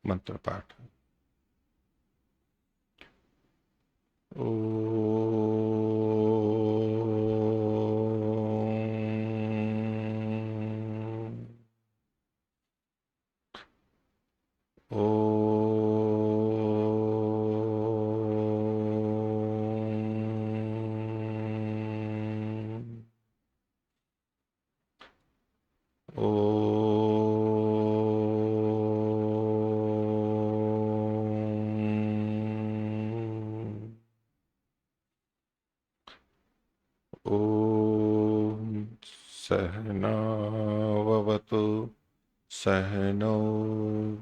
मंत्र पाठ। ओ ओ ॐ सहनाववतु सहनौ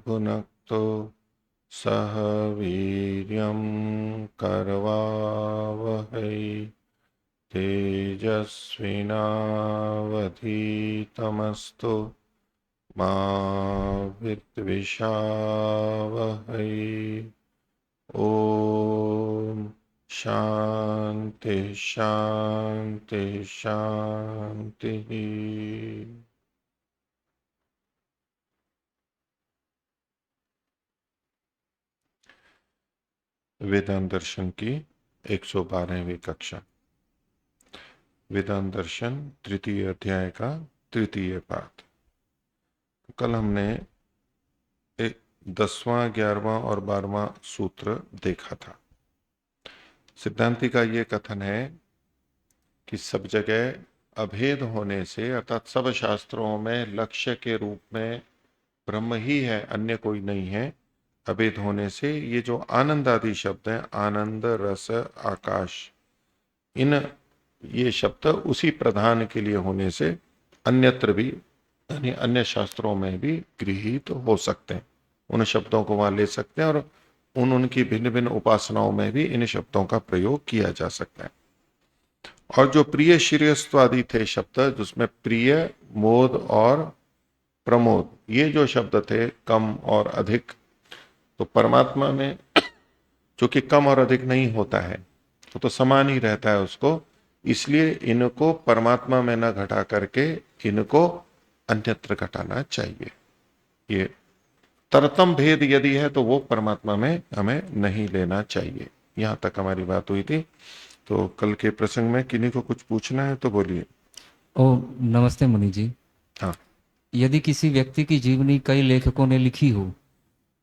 भुनक्तु सह वीर्यं करवावहै तेजस्विनावधीतमस्तु मा विद्विषावहै। ओम शांति शांति शांति। वेदांत दर्शन की 112वीं कक्षा। वेदांत दर्शन तृतीय अध्याय का तृतीय पाठ। कल हमने 10वां 11वां और 12वां सूत्र देखा था। सिद्धांति का यह कथन है कि सब जगह अभेद होने से, अर्थात सब शास्त्रों में लक्ष्य के रूप में ब्रह्म ही है, अन्य कोई नहीं है। अभेद होने से ये जो आनंद आदि शब्द हैं, आनंद रस आकाश, ये शब्द उसी प्रधान के लिए होने से अन्यत्र भी, यानी अन्य शास्त्रों में भी गृहीत हो सकते हैं। उन शब्दों को वहां ले सकते हैं और उनकी भिन्न भिन्न उपासनाओं में भी इन शब्दों का प्रयोग किया जा सकता है। और जो प्रिय श्रेयस्वादि थे शब्द, जिसमें प्रिय, मोद और प्रमोद, ये जो शब्द थे, कम और अधिक, तो परमात्मा में चूंकि कम और अधिक नहीं होता है, तो समान ही रहता है उसको, इसलिए इनको परमात्मा में न घटा करके इनको अन्यत्र घटाना चाहिए। ये तरतम भेद यदि है तो वो परमात्मा में हमें नहीं लेना चाहिए। यहां तक हमारी बात हुई थी। तो कल के प्रसंग में किन्हीं को कुछ पूछना है तो बोलिए। ओ नमस्ते मुनि जी। हाँ। यदि किसी व्यक्ति की जीवनी कई लेखकों ने लिखी हो,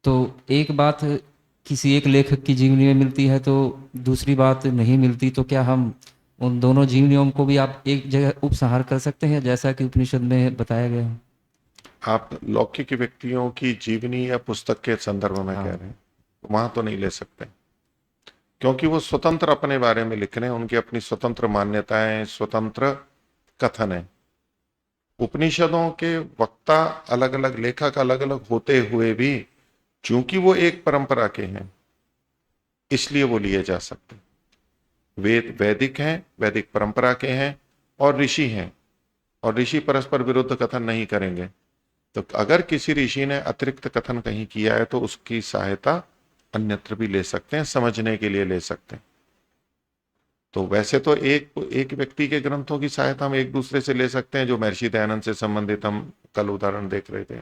तो एक बात किसी एक लेखक की जीवनी में मिलती है तो दूसरी बात नहीं मिलती, तो क्या हम उन दोनों जीवनियों को भी आप एक जगह उपसंहार कर सकते हैं, जैसा कि उपनिषद में बताया गया है? आप लौकिक व्यक्तियों की जीवनी या पुस्तक के संदर्भ में कह हाँ। रहे हैं, वहां तो नहीं ले सकते, क्योंकि वो स्वतंत्र अपने बारे में लिख रहे हैं, उनकी अपनी स्वतंत्र मान्यताएं, स्वतंत्र कथन है। उपनिषदों के वक्ता अलग अलग, लेखक अलग अलग होते हुए भी, चूंकि वो एक परंपरा के हैं, इसलिए वो लिए जा सकते। वेद वैदिक हैं, वैदिक परंपरा के हैं, और ऋषि हैं, और ऋषि परस्पर विरुद्ध कथन नहीं करेंगे। तो अगर किसी ऋषि ने अतिरिक्त कथन कहीं किया है तो उसकी सहायता अन्यत्र भी ले सकते हैं, समझने के लिए ले सकते हैं। तो वैसे तो एक एक व्यक्ति के ग्रंथों की सहायता हम एक दूसरे से ले सकते हैं, जो महर्षि दयानंद से संबंधित हम कल उदाहरण देख रहे थे।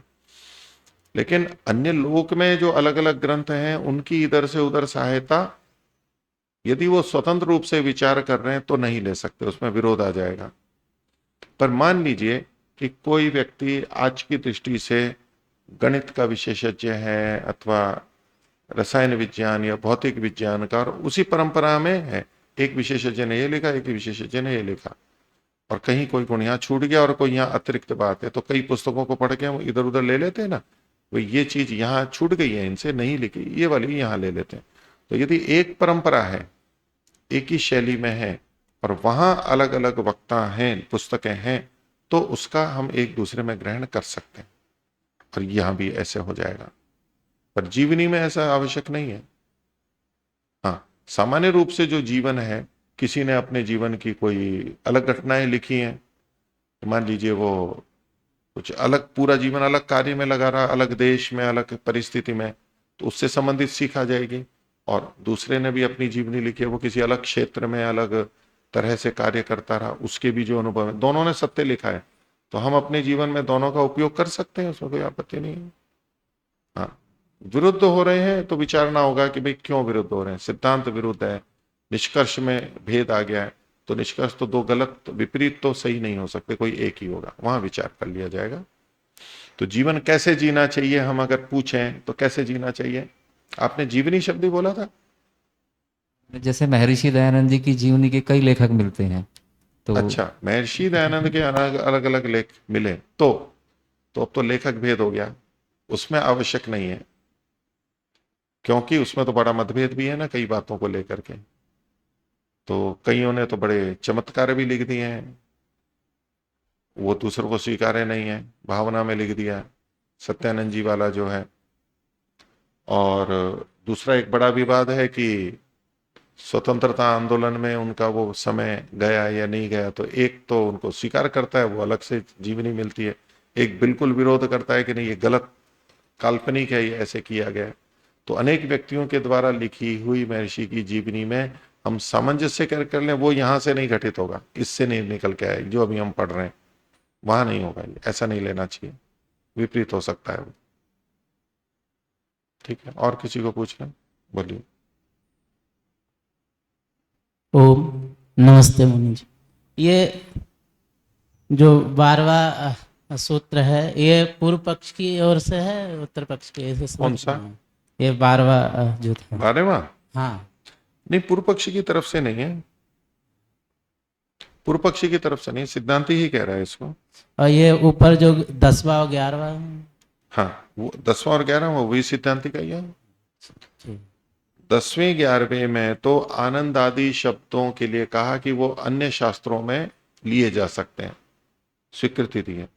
लेकिन अन्य लोक में जो अलग अलग ग्रंथ हैं, उनकी इधर से उधर सहायता यदि वो स्वतंत्र रूप से विचार कर रहे हैं तो नहीं ले सकते, उसमें विरोध आ जाएगा। पर मान लीजिए कि कोई व्यक्ति आज की दृष्टि से गणित का विशेषज्ञ है, अथवा रसायन विज्ञान या भौतिक विज्ञान का, और उसी परंपरा में है, एक विशेषज्ञ ने ये लिखा, एक विशेषज्ञ ने ये लिखा, और कहीं कोई गुण यहाँ छूट गया और कोई यहाँ अतिरिक्त बात है, तो कई पुस्तकों को पढ़ के हम इधर उधर ले लेते हैं ना, वो ये चीज यहाँ छूट गई है, इनसे नहीं लिखी, ये वाली यहाँ ले लेते हैं। तो यदि एक परंपरा है, एक ही शैली में है, और वहां अलग अलग वक्ता हैं, पुस्तकें हैं, तो उसका हम एक दूसरे में ग्रहण कर सकते हैं, और यहां भी ऐसे हो जाएगा। पर जीवनी में ऐसा आवश्यक नहीं है। हाँ, सामान्य रूप से जो जीवन है, किसी ने अपने जीवन की कोई अलग घटनाएं लिखी हैं, तो मान लीजिए वो कुछ अलग, पूरा जीवन अलग कार्य में लगा रहा, अलग देश में, अलग परिस्थिति में, तो उससे संबंधित सीख आ जाएगी। और दूसरे ने भी अपनी जीवनी लिखी है, वो किसी अलग क्षेत्र में अलग तरह से कार्य करता रहा, उसके भी जो अनुभव है, दोनों ने सत्य लिखा है, तो हम अपने जीवन में दोनों का उपयोग कर सकते हैं, उसमें कोई आपत्ति नहीं है। हाँ, विरुद्ध हो रहे हैं तो विचारना होगा कि भाई क्यों विरुद्ध हो रहे हैं। सिद्धांत विरुद्ध है, निष्कर्ष में भेद आ गया है, तो निष्कर्ष तो दो गलत विपरीत तो सही नहीं हो सकते, कोई एक ही होगा, वहां विचार कर लिया जाएगा। तो जीवन कैसे जीना चाहिए हम अगर पूछें तो कैसे जीना चाहिए? आपने जीवनी शब्द ही बोला था। जैसे महर्षि दयानंद जी की जीवनी के कई लेखक मिलते हैं, तो अच्छा, महर्षि दयानंद के अलग अलग अलग लेख मिले तो अब तो लेखक भेद हो गया, उसमें आवश्यक नहीं है, क्योंकि उसमें तो बड़ा मतभेद भी है ना कई बातों को लेकर के। तो कईयों ने तो बड़े चमत्कार भी लिख दिए हैं, वो दूसरों को स्वीकार्य नहीं है, भावना में लिख दिया सत्यानंद जी वाला जो है। और दूसरा एक बड़ा विवाद है कि स्वतंत्रता आंदोलन में उनका वो समय गया या नहीं गया, तो एक तो उनको स्वीकार करता है, वो अलग से जीवनी मिलती है, एक बिल्कुल विरोध करता है कि नहीं ये गलत, काल्पनिक है, ये ऐसे किया गया है। तो अनेक व्यक्तियों के द्वारा लिखी हुई महर्षि की जीवनी में हम सामंजस्य कर लें, वो यहां से नहीं घटित होगा, इससे नहीं निकल के आएगी जो अभी हम पढ़ रहे हैं, वहां नहीं होगा, ये ऐसा नहीं लेना चाहिए, विपरीत हो सकता है वो। ठीक है, और किसी को पूछना? बोलिए। ओम नमस्ते मुनि जी। ये जो 12वां सूत्र है, ये पूर्व पक्ष की ओर से है उत्तर पक्ष की, ऐसे समझ कौन सा? रहा हूँ। ये 12वां जो था। 12वां? हाँ। नहीं, पूर्व पक्षी की तरफ से नहीं है, पूर्व पक्षी की तरफ से नहीं, सिद्धांति ही कह रहा है इसको। और ये ऊपर जो 10वां और 11वां। हाँ, वो 10वां और 11वां वही सिद्धांति का ही है। जी। 10वें 11वें में तो आनंद आदि शब्दों के लिए कहा कि वो अन्य शास्त्रों में लिए जा सकते हैं, स्वीकृति दी है।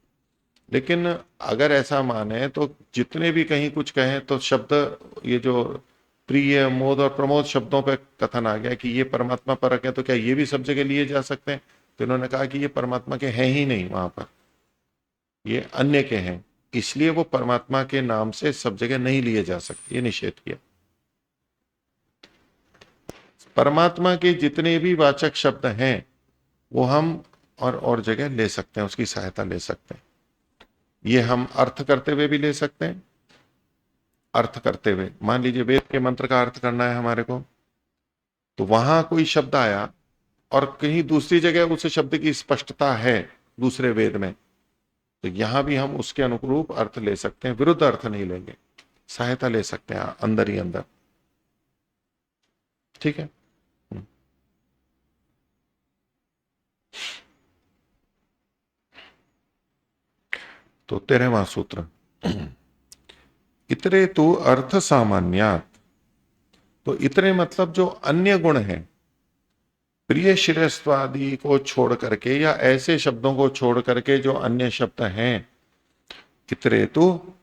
लेकिन अगर ऐसा माने तो जितने भी कहीं कुछ कहें तो शब्द, ये जो प्रिय मोद और प्रमोद शब्दों पे कथन आ गया कि ये परमात्मा परक है, तो क्या ये भी सब जगह लिए जा सकते हैं? तो इन्होंने कहा कि ये परमात्मा के हैं ही नहीं, वहां पर ये अन्य के हैं, इसलिए वो परमात्मा के नाम से सब जगह नहीं लिए जा सकते, ये निषेध किया। परमात्मा के जितने भी वाचक शब्द हैं वो हम और जगह ले सकते हैं, उसकी सहायता ले सकते हैं। ये हम अर्थ करते हुए भी ले सकते हैं। अर्थ करते हुए मान लीजिए वेद के मंत्र का अर्थ करना है हमारे को, तो वहां कोई शब्द आया और कहीं दूसरी जगह उस शब्द की स्पष्टता है दूसरे वेद में, तो यहां भी हम उसके अनुरूप अर्थ ले सकते हैं, विरुद्ध अर्थ नहीं लेंगे, सहायता ले सकते हैं अंदर ही अंदर। ठीक है। तो 13वां सूत्र, इतरे तो अर्थ सामान्यात। तो इतरे मतलब जो अन्य गुण हैं, प्रिय शिरस्वादि को छोड़ करके या ऐसे शब्दों को छोड़ करके जो अन्य शब्द हैं, इतरे तो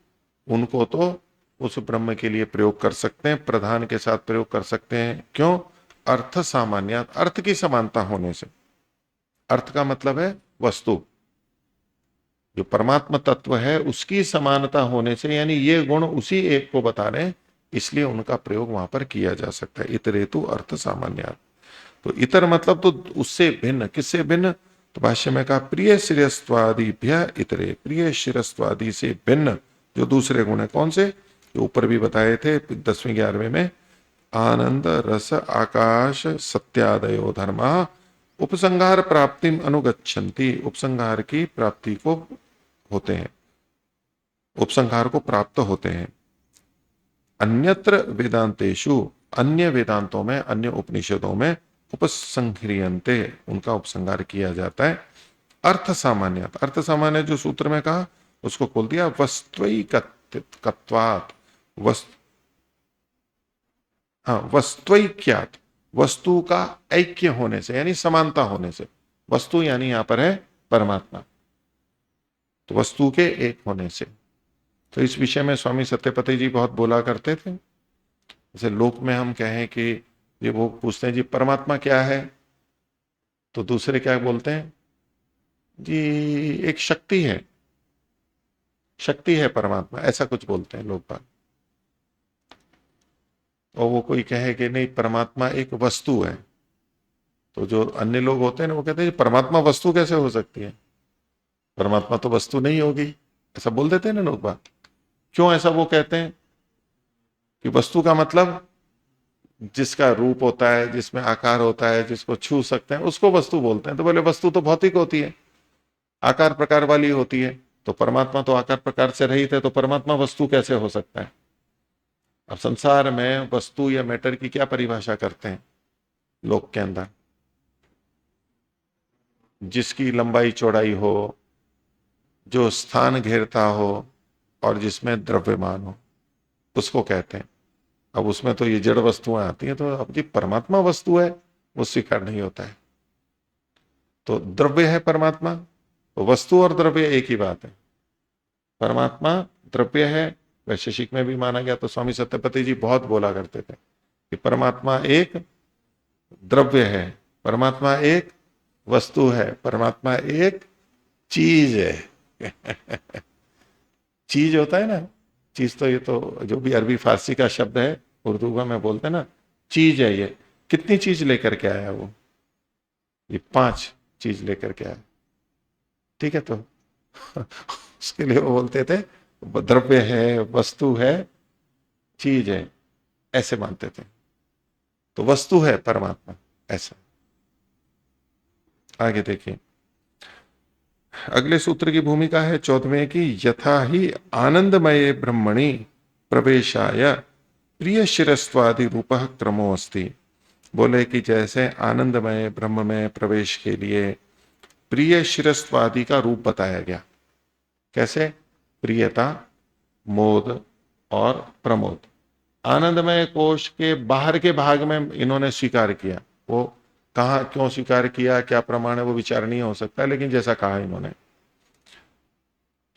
उनको तो उस ब्रह्म के लिए प्रयोग कर सकते हैं, प्रधान के साथ प्रयोग कर सकते हैं। क्यों? अर्थ सामान्यात, अर्थ की समानता होने से। अर्थ का मतलब है वस्तु, जो परमात्मा तत्व है उसकी समानता होने से, यानी ये गुण उसी एक को बता रहे हैं, इसलिए उनका प्रयोग वहां पर किया जा सकता है। इतरेतु अर्थ सामान्यात। तो इतर मतलब तो उससे भिन्न, किससे भिन्न? तो भाष्य में कहा प्रिय शिरस्त्वादिभ्य इतरे, प्रिय शिरस्त्वादि से भिन्न जो दूसरे गुण है। कौन से? जो ऊपर भी बताए थे 10वें 11वें में, आनंद रस आकाश सत्यादयो धर्मा उपसंहार प्राप्तिम अनुगच्छन्ति, उपसंहार की प्राप्ति को होते हैं, उपसंहार को प्राप्त होते हैं। अन्यत्र वेदांतेषु, अन्य वेदांतों में, अन्य उपनिषदों में उपसंह्रियन्ते, उनका उपसंहार किया जाता है। अर्थ सामान्य, अर्थ सामान्य जो सूत्र में कहा उसको खोल दिया, वस्त्वैकत्वात्, वस्त्वैक्यात्, वस्तु का ऐक्य होने से, यानी समानता होने से। वस्तु यानी यहां पर है परमात्मा, तो वस्तु के एक होने से। तो इस विषय में स्वामी सत्यपति जी बहुत बोला करते थे। जैसे लोक में हम कहें कि ये, वो पूछते हैं जी परमात्मा क्या है, तो दूसरे क्या बोलते हैं जी एक शक्ति है, शक्ति है परमात्मा, ऐसा कुछ बोलते हैं लोग बात। और वो कोई कहे कि नहीं परमात्मा एक वस्तु है, तो जो अन्य लोग होते हैं ना वो कहते हैं परमात्मा वस्तु कैसे हो सकती है, परमात्मा तो वस्तु नहीं होगी, ऐसा बोल देते हैं ना लोग बात। क्यों ऐसा वो कहते हैं? कि वस्तु का मतलब जिसका रूप होता है, जिसमें आकार होता है, जिसको छू सकते हैं, उसको वस्तु बोलते हैं। तो बोले वस्तु तो भौतिक होती है, आकार प्रकार वाली होती है। तो परमात्मा तो आकार प्रकार से रहित है, तो परमात्मा वस्तु कैसे हो सकता है? अब संसार में वस्तु या मैटर की क्या परिभाषा करते हैं लोक के अंदर? जिसकी लंबाई चौड़ाई हो, जो स्थान घेरता हो और जिसमें द्रव्यमान हो, उसको कहते हैं। अब उसमें तो ये जड़ वस्तुएं आती हैं, तो अब जी परमात्मा वस्तु है वो स्वीकार नहीं होता है। तो द्रव्य है परमात्मा, तो वस्तु और द्रव्य एक ही बात है। परमात्मा द्रव्य है, वैशेषिक में भी माना गया। तो स्वामी सत्यपति जी बहुत बोला करते थे कि परमात्मा एक द्रव्य है, परमात्मा एक वस्तु है, परमात्मा एक चीज है। चीज होता है ना, चीज तो ये तो जो भी अरबी फारसी का शब्द है, उर्दू में बोलते हैं ना, चीज है। ये कितनी चीज लेकर के आया वो? ये 5 चीज लेकर के आया। ठीक है, तो उसके लिए वो बोलते थे द्रव्य है, वस्तु है, चीज है, ऐसे मानते थे। तो वस्तु है परमात्मा, ऐसा। आगे देखिए, अगले सूत्र की भूमिका है 14वें की, यथा ही आनंदमय ब्रह्मणि प्रवेशाय प्रिय शिरस्वादि रूप क्रमो अस्ति। बोले कि जैसे आनंदमय ब्रह्म में प्रवेश के लिए प्रिय शिरस्वादि का रूप बताया गया। कैसे? प्रियता, मोद और प्रमोद। आनंदमय कोश के बाहर के भाग में इन्होंने स्वीकार किया। वो कहा क्यों स्वीकार किया, क्या प्रमाण है, वो विचारणीय हो सकता है, लेकिन जैसा कहा इन्होंने।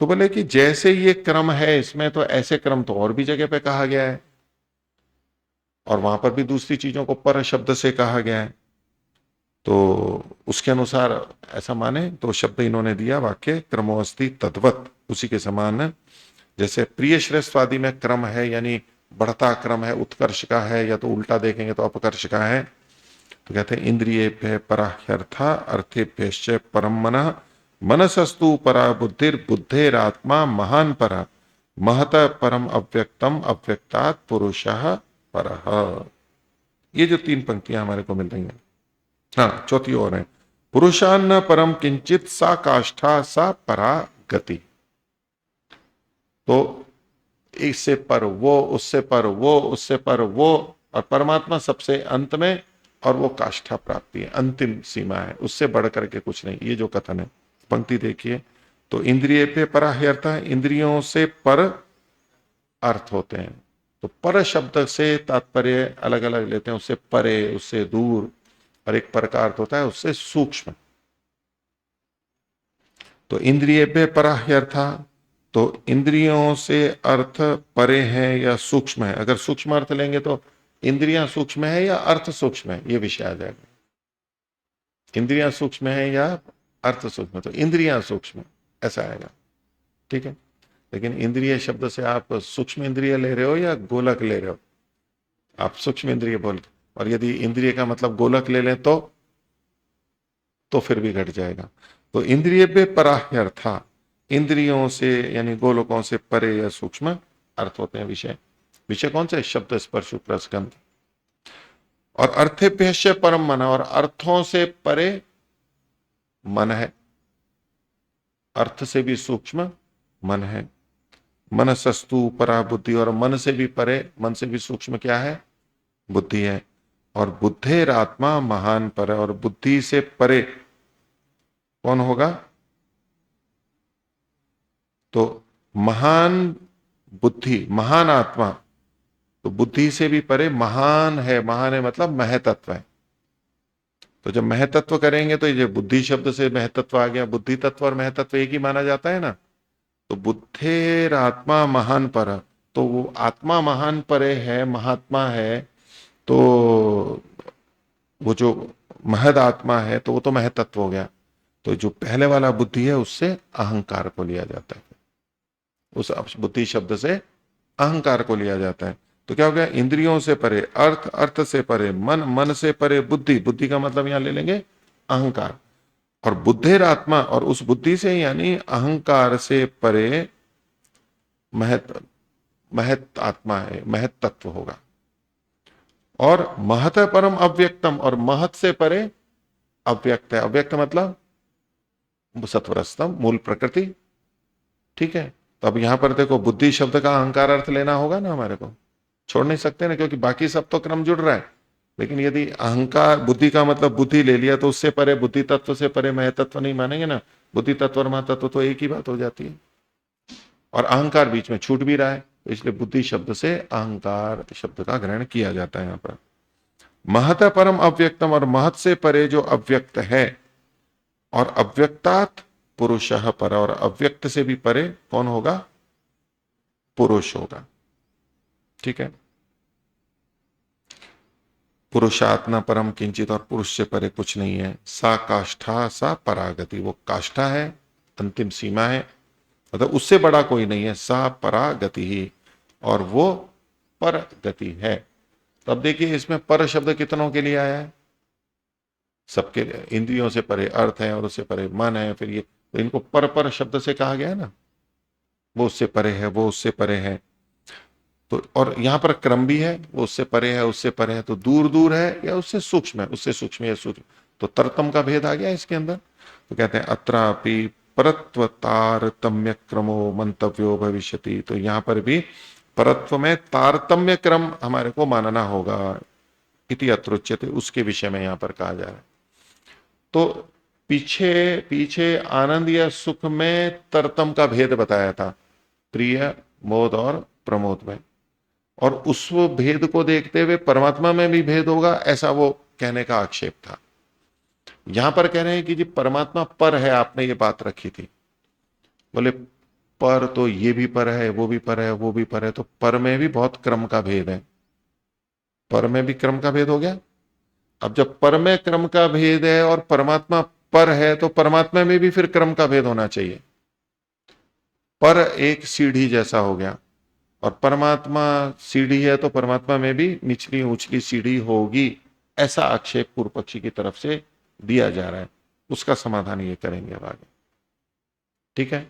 तो बोले कि जैसे ये क्रम है इसमें, तो ऐसे क्रम तो और भी जगह पे कहा गया है, और वहां पर भी दूसरी चीजों को पर शब्द से कहा गया है। तो उसके अनुसार ऐसा माने तो शब्द इन्होंने दिया, वाक्य क्रमोस्ति तद्वत, उसी के समान। जैसे प्रिय श्रेष्ठवादी में क्रम है, यानी बढ़ता क्रम है, उत्कर्ष का है, या तो उल्टा देखेंगे तो अपकर्ष का है। तो कहते हैं इंद्रियेभ्य पराह्यर्था अर्थेभ्यश्च परम मनः मनसस्तु परा बुद्धिर बुद्धेरात्मा महान परा महत परम अव्यक्तम अव्यक्तात् पुरुषः परः। ये जो 3 पंक्तियां हमारे को मिल रही हैं, हाँ चौथी ओर है, पुरुषान्न परम किंचित सा काष्ठा सा परा गति। तो इससे पर वो, उससे पर वो, उससे पर वो, और परमात्मा सबसे अंत में, और वो काष्ठा प्राप्ति है, अंतिम सीमा है, उससे बढ़ करके कुछ नहीं। ये जो कथन है, पंक्ति देखिए। तो इंद्रिय पे पराह्यर्थ, इंद्रियों से पर अर्थ होते हैं। तो पर शब्द से तात्पर्य अलग अलग लेते हैं, उससे परे, उससे दूर, और एक पर का अर्थ होता है उससे सूक्ष्म। तो इंद्रिय पे पराह्यर्थ, तो इंद्रियों से अर्थ परे है या सूक्ष्म है। अगर सूक्ष्म अर्थ लेंगे तो इंद्रियां सूक्ष्म है या अर्थ सूक्ष्म है, ये विषय आ जाएगा। इंद्रियां सूक्ष्म है या अर्थ सूक्ष्म, तो इंद्रियां सूक्ष्म, ऐसा आएगा। ठीक है, लेकिन इंद्रिय शब्द से आप सूक्ष्म इंद्रिय ले रहे हो या गोलक ले रहे हो? आप सूक्ष्म इंद्रिय बोल, और यदि इंद्रिय का मतलब गोलक ले लें तो फिर भी घट जाएगा। तो इंद्रिय पे पराह्यर्था, इंद्रियों से यानी गोलकों से परे या सूक्ष्म अर्थ होते हैं विषय। विषय कौन से? शब्द स्पर्श रसगंध। और अर्थेभ्यश्च परम मन, और अर्थों से परे मन है, अर्थ से भी सूक्ष्म मन है। मनसस्तु परा बुद्धि, और मन से भी परे, मन से भी सूक्ष्म क्या है? बुद्धि है। और बुद्धेर आत्मा महान पर, और बुद्धि से परे कौन होगा? तो महान बुद्धि, महान आत्मा, तो बुद्धि से भी परे महान है। महान है मतलब महतत्व है। तो जब महतत्व करेंगे तो ये बुद्धि शब्द से महतत्व आ गया। बुद्धि तत्व और महतत्व एक ही माना जाता है ना। तो बुद्धेर आत्मा महान पर, तो वो आत्मा महान परे है, महात्मा है। तो वो जो महद आत्मा है, तो वो तो महतत्व हो गया। तो जो पहले वाला बुद्धि है उससे अहंकार को लिया जाता है, उस बुद्धि शब्द से अहंकार को लिया जाता है। तो क्या हो गया? इंद्रियों से परे अर्थ, अर्थ से परे मन, मन से परे बुद्धि, बुद्धि का मतलब यहां ले लेंगे अहंकार। और बुद्धेर आत्मा, और उस बुद्धि से यानी अहंकार से परे महत आत्मा है, महत तत्व होगा। और महत परम अव्यक्तम, और महत से परे अव्यक्त है। अव्यक्त मतलब सत्वरस्तम, मूल प्रकृति। ठीक है, तो अब यहां पर देखो बुद्धि शब्द का अहंकार अर्थ लेना होगा ना, हमारे को छोड़ नहीं सकते ना, क्योंकि बाकी सब तो क्रम जुड़ रहा है। लेकिन यदि अहंकार बुद्धि का मतलब बुद्धि ले लिया तो उससे परे, बुद्धि तत्व से परे महतत्व नहीं मानेंगे ना। बुद्धि तत्व और महतत्व तो एक ही बात हो जाती है, और अहंकार बीच में छूट भी रहा है, तो इसलिए बुद्धि शब्द से अहंकार शब्द का ग्रहण किया जाता है यहां पर। महत परम अव्यक्तम, और महत से परे जो अव्यक्त है, और अव्यक्तात् पुरुषः पर, और अव्यक्त से भी परे कौन होगा? पुरुष होगा। ठीक है, पुरुषात्मा परम किंचित, और पुरुष से परे कुछ नहीं है। सा काष्ठा सा परागति, वो काष्ठा है, अंतिम सीमा है, मतलब उससे बड़ा कोई नहीं है। सा परागति ही, और वो पर गति है। तो अब देखिए इसमें पर शब्द कितनों के लिए आया है? सबके लिए। इंद्रियों से परे अर्थ है, और उससे परे मन है, फिर ये, तो इनको पर शब्द से कहा गया है ना, वो उससे परे है, वो उससे परे है। तो और यहां पर क्रम भी है, वो उससे परे है, उससे परे है, तो दूर दूर है या उससे सूक्ष्म है, उससे सूक्ष्म या सूक्ष्म, तो तरतम का भेद आ गया इसके अंदर। तो कहते हैं अत्रापि परत्व तारतम्य क्रमो मंतव्यो भविष्यति, तो यहां पर भी परत्व में तारतम्य क्रम हमारे को मानना होगा। इति अत्रुच्यते, उसके विषय में यहां पर कहा जा रहा है। तो पीछे पीछे आनंद या सुख में तरतम का भेद बताया था, प्रिय, मोद और प्रमोद में, और उस भेद को देखते हुए परमात्मा में भी भेद होगा, ऐसा वो कहने का आक्षेप था। यहां पर कह रहे हैं कि जी परमात्मा पर है, आपने ये बात रखी थी, बोले पर तो ये भी पर है, वो भी पर है, वो भी पर है, तो पर में भी बहुत क्रम का भेद है। पर में भी क्रम का भेद हो गया। अब जब पर में क्रम का भेद है और परमात्मा पर है, तो परमात्मा में भी फिर क्रम का भेद होना चाहिए। पर एक सीढ़ी जैसा हो गया, और परमात्मा सीढ़ी है, तो परमात्मा में भी निचली ऊंचली सीढ़ी होगी, ऐसा आक्षेप पूर्व पक्षी की तरफ से दिया जा रहा है। उसका समाधान ये करेंगे अब आगे। ठीक है,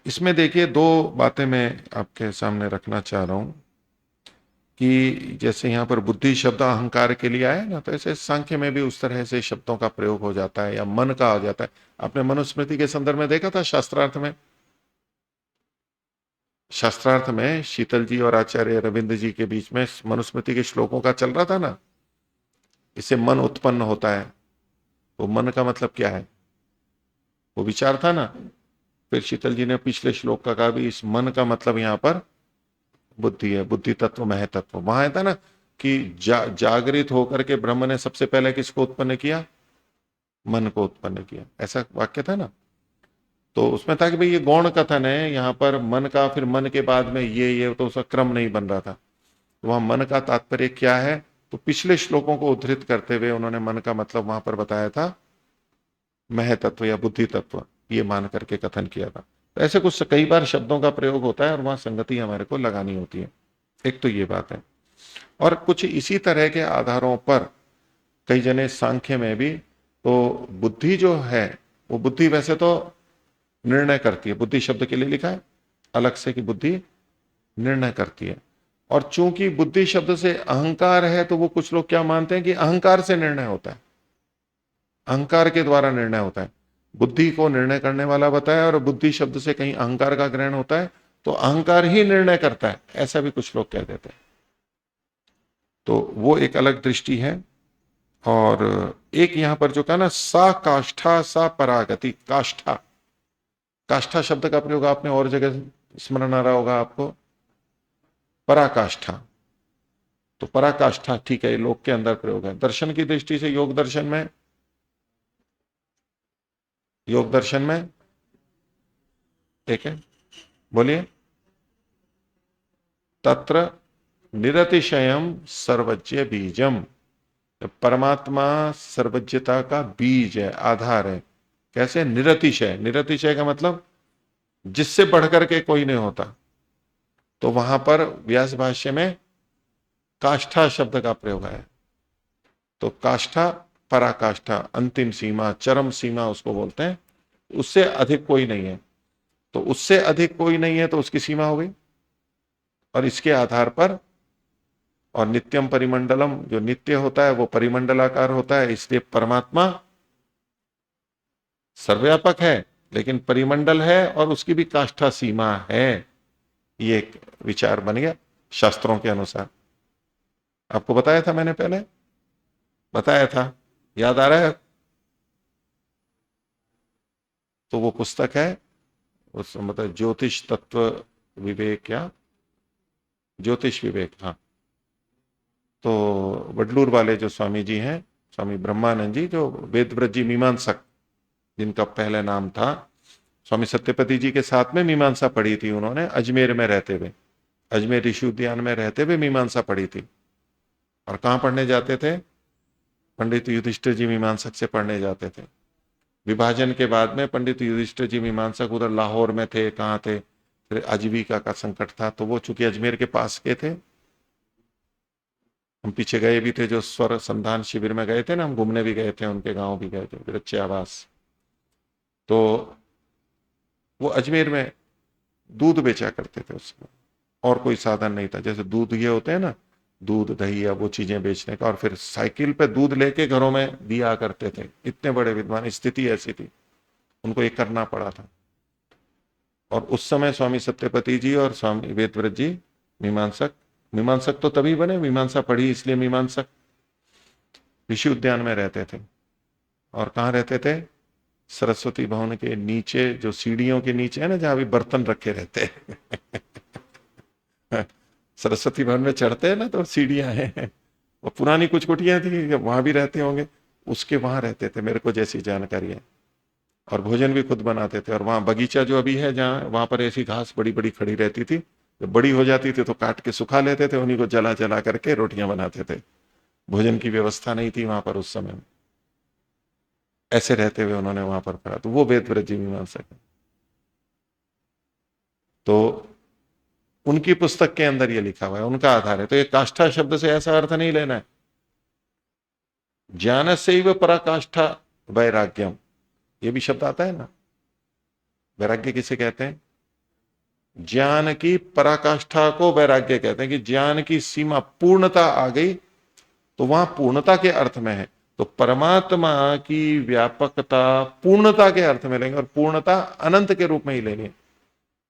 इसमें देखिए दो बातें मैं आपके सामने रखना चाह रहा हूं, कि जैसे यहां पर बुद्धि शब्द अहंकार के लिए आया ना, तो ऐसे सांख्य में भी उस तरह से शब्दों का प्रयोग हो जाता है, या मन का हो जाता है। आपने मनुस्मृति के संदर्भ में देखा था, शास्त्रार्थ में, शास्त्रार्थ में शीतल जी और आचार्य रविंद्र जी के बीच में मनुस्मृति के श्लोकों का चल रहा था ना। इससे मन उत्पन्न होता है, वो मन का मतलब क्या है, वो विचार था ना। फिर शीतल जी ने पिछले श्लोक का कहा भी इस मन का मतलब यहां पर बुद्धि है, बुद्धि तत्व मह तत्व। वहां था ना कि जागृत होकर के ब्रह्म ने सबसे पहले किसको उत्पन्न किया? मन को उत्पन्न किया, ऐसा वाक्य था ना। तो उसमें था कि भाई ये गौण कथन है, यहां पर मन का, फिर मन के बाद में ये, तो उसका क्रम नहीं बन रहा था। तो वहां मन का तात्पर्य क्या है, तो पिछले श्लोकों को उद्धृत करते हुए उन्होंने मन का मतलब वहां पर बताया था मह तत्व या बुद्धि तत्व, ये मान करके कथन किया था। तो ऐसे कुछ कई बार शब्दों का प्रयोग होता है, और वहां संगति हमारे को लगानी होती है। एक तो ये बात है, और कुछ इसी तरह के आधारों पर कई जने सांख्य में भी, तो बुद्धि जो है, वो बुद्धि वैसे तो निर्णय करती है, बुद्धि शब्द के लिए लिखा है अलग से कि बुद्धि निर्णय करती है। और चूंकि बुद्धि शब्द से अहंकार है, तो वो कुछ लोग क्या मानते हैं कि अहंकार से निर्णय होता है, अहंकार के द्वारा निर्णय होता है। बुद्धि को निर्णय करने वाला बताया, और बुद्धि शब्द से कहीं अहंकार का ग्रहण होता है, तो अहंकार ही निर्णय करता है, ऐसा भी कुछ लोग कह देते हैं। तो वो एक अलग दृष्टि है। और एक यहां पर जो कहा ना, सा काष्ठा सा परागति, काष्ठा, काष्ठा शब्द का प्रयोग आपने और जगह स्मरण आ रहा होगा आपको, पराकाष्ठा। तो पराकाष्ठा ठीक है, लोक के अंदर प्रयोग है। दर्शन की दृष्टि से योग दर्शन में, योग दर्शन में एक है, बोलिए, तत्र निरतिशयम सर्वज्ञ बीजम, परमात्मा सर्वज्ञता का बीज है, आधार है। कैसे? निरतिशय, निरतिशय का मतलब जिससे बढ़कर के कोई नहीं होता। तो वहां पर व्यास भाष्य में काष्ठा शब्द का प्रयोग है। तो काष्ठा, पराकाष्ठा, अंतिम सीमा, चरम सीमा उसको बोलते हैं, उससे अधिक कोई नहीं है। तो उससे अधिक कोई नहीं है तो उसकी सीमा हो गई, और इसके आधार पर, और नित्यम परिमंडलम, जो नित्य होता है वो परिमंडलाकार होता है, इसलिए परमात्मा सर्वव्यापक है लेकिन परिमंडल है और उसकी भी काष्ठा सीमा है। ये एक विचार बन गया शास्त्रों के अनुसार। आपको बताया था मैंने, पहले बताया था, याद आ रहा है? तो वो पुस्तक है, उस मतलब ज्योतिष तत्व विवेक, या ज्योतिष विवेक, हाँ। तो वडलूर वाले जो स्वामी जी हैं, स्वामी ब्रह्मानंद जी, जो वेदव्रजी मीमांसक जिनका पहला नाम था, स्वामी सत्यपति जी के साथ में मीमांसा पढ़ी थी उन्होंने, अजमेर में रहते हुए, अजमेर ऋषि उद्यान में रहते हुए मीमांसा पढ़ी थी। और कहाँ पढ़ने जाते थे? पंडित युधिष्ठिर जी मीमांसक से पढ़ने जाते थे। विभाजन के बाद में पंडित युधिष्ठिर जी मीमांसक उधर लाहौर में थे, कहाँ थे, फिर आजीविका का संकट था, तो वो चूंकि अजमेर के पास के थे, हम पीछे गए भी थे, जो स्वर संधान शिविर में गए थे ना, हम घूमने भी गए थे, उनके गांव भी गए थे, फिर अच्छे आवास। तो वो अजमेर में दूध बेचा करते थे उस समय, और कोई साधन नहीं था, जैसे दूध ये होते हैं ना, दूध दही या वो चीजें बेचने का, और फिर साइकिल पे दूध लेके घरों में दिया करते थे, इतने बड़े विद्वान, स्थिति ऐसी थी, उनको ये करना पड़ा था। और उस समय स्वामी सत्यपति जी और स्वामी वेदव्रत जी मीमांसक, मीमांसक तो तभी बने, मीमांसा पढ़ी इसलिए मीमांसक, ऋषि उद्यान में रहते थे। और कहाँ रहते थे? सरस्वती भवन के नीचे, जो सीढ़ियों के नीचे है ना, जहां भी बर्तन रखे रहते हैं सरस्वती भवन में चढ़ते हैं ना, तो सीढ़ियां हैं, वो पुरानी कुछ कुटियां थी, वहां भी रहते होंगे, उसके वहां रहते थे, मेरे को जैसी जानकारी है। और भोजन भी खुद बनाते थे। और वहां बगीचा जो अभी है, जहाँ, वहां पर ऐसी घास बड़ी बड़ी खड़ी रहती थी, जब बड़ी हो जाती थी तो काट के सुखा लेते थे, उन्हीं को जला जला करके रोटियां बनाते थे। भोजन की व्यवस्था नहीं थी वहां पर उस समय। ऐसे रहते हुए उन्होंने वहां पर पढ़ा, तो वो वेदव्रत जी मीमांसक है। तो उनकी पुस्तक के अंदर ये लिखा हुआ है, उनका आधार है। तो ये काष्ठा शब्द से ऐसा अर्थ नहीं लेना है, ज्ञान से पराकाष्ठा वैराग्यम, ये भी शब्द आता है ना। वैराग्य किसे कहते हैं? ज्ञान की पराकाष्ठा को वैराग्य कहते हैं, कि ज्ञान की सीमा पूर्णता आ गई, तो वहां पूर्णता के अर्थ में है। तो परमात्मा की व्यापकता पूर्णता के अर्थ में लेंगे, और पूर्णता अनंत के रूप में ही लेनी है,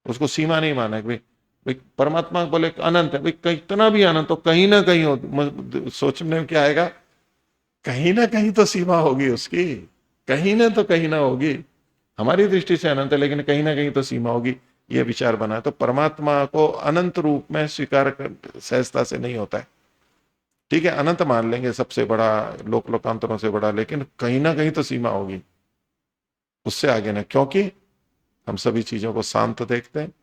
उसको सीमा नहीं माना है। भाई परमात्मा बोले अनंत है, भाई कितना भी अनंत हो, कहीं ना कहीं हो, सोचने में क्या आएगा, कहीं ना कहीं तो सीमा होगी उसकी, कहीं ना तो कहीं ना होगी। हमारी दृष्टि से अनंत है, लेकिन कहीं ना कहीं तो सीमा होगी, ये विचार बना है। तो परमात्मा को अनंत रूप में स्वीकार सहजता से नहीं होता है। ठीक है, अनंत मान लेंगे, सबसे बड़ा, लोक लोकांतरों से बड़ा, लेकिन कहीं ना कहीं तो सीमा होगी, उससे आगे ना। क्योंकि हम सभी चीजों को शांत देखते हैं,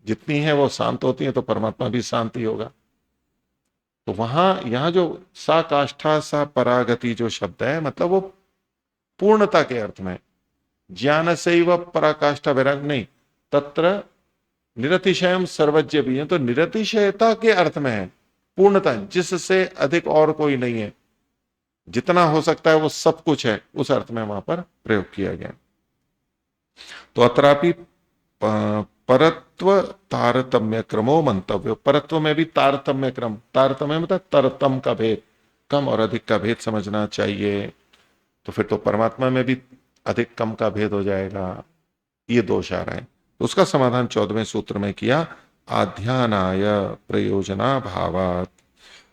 जितनी है वो शांत होती है, तो परमात्मा भी शांत ही होगा। तो वहां, यहां जो सा काष्ठा सा परागति जो शब्द है, मतलब वो पूर्णता के अर्थ में। ज्ञान से वह पराकाष्ठा वैराग नहीं, तत्र निरतिशयम सर्वज्ञ भी है, तो निरतिशयता के अर्थ में है, पूर्णता, जिससे अधिक और कोई नहीं है, जितना हो सकता है वो सब कुछ है, उस अर्थ में वहां पर प्रयोग किया गया। तो अत्रापि परत्व तारतम्य क्रमो मंतव्य, परत्व में भी तारतम्य क्रम, तारतम्य मतलब तरतम का भेद, कम और अधिक का भेद समझना चाहिए। तो फिर तो परमात्मा में भी अधिक कम का भेद हो जाएगा, ये दोष आ रहा है। तो उसका समाधान 14वें सूत्र में किया, आध्यानाय प्रयोजना भावात।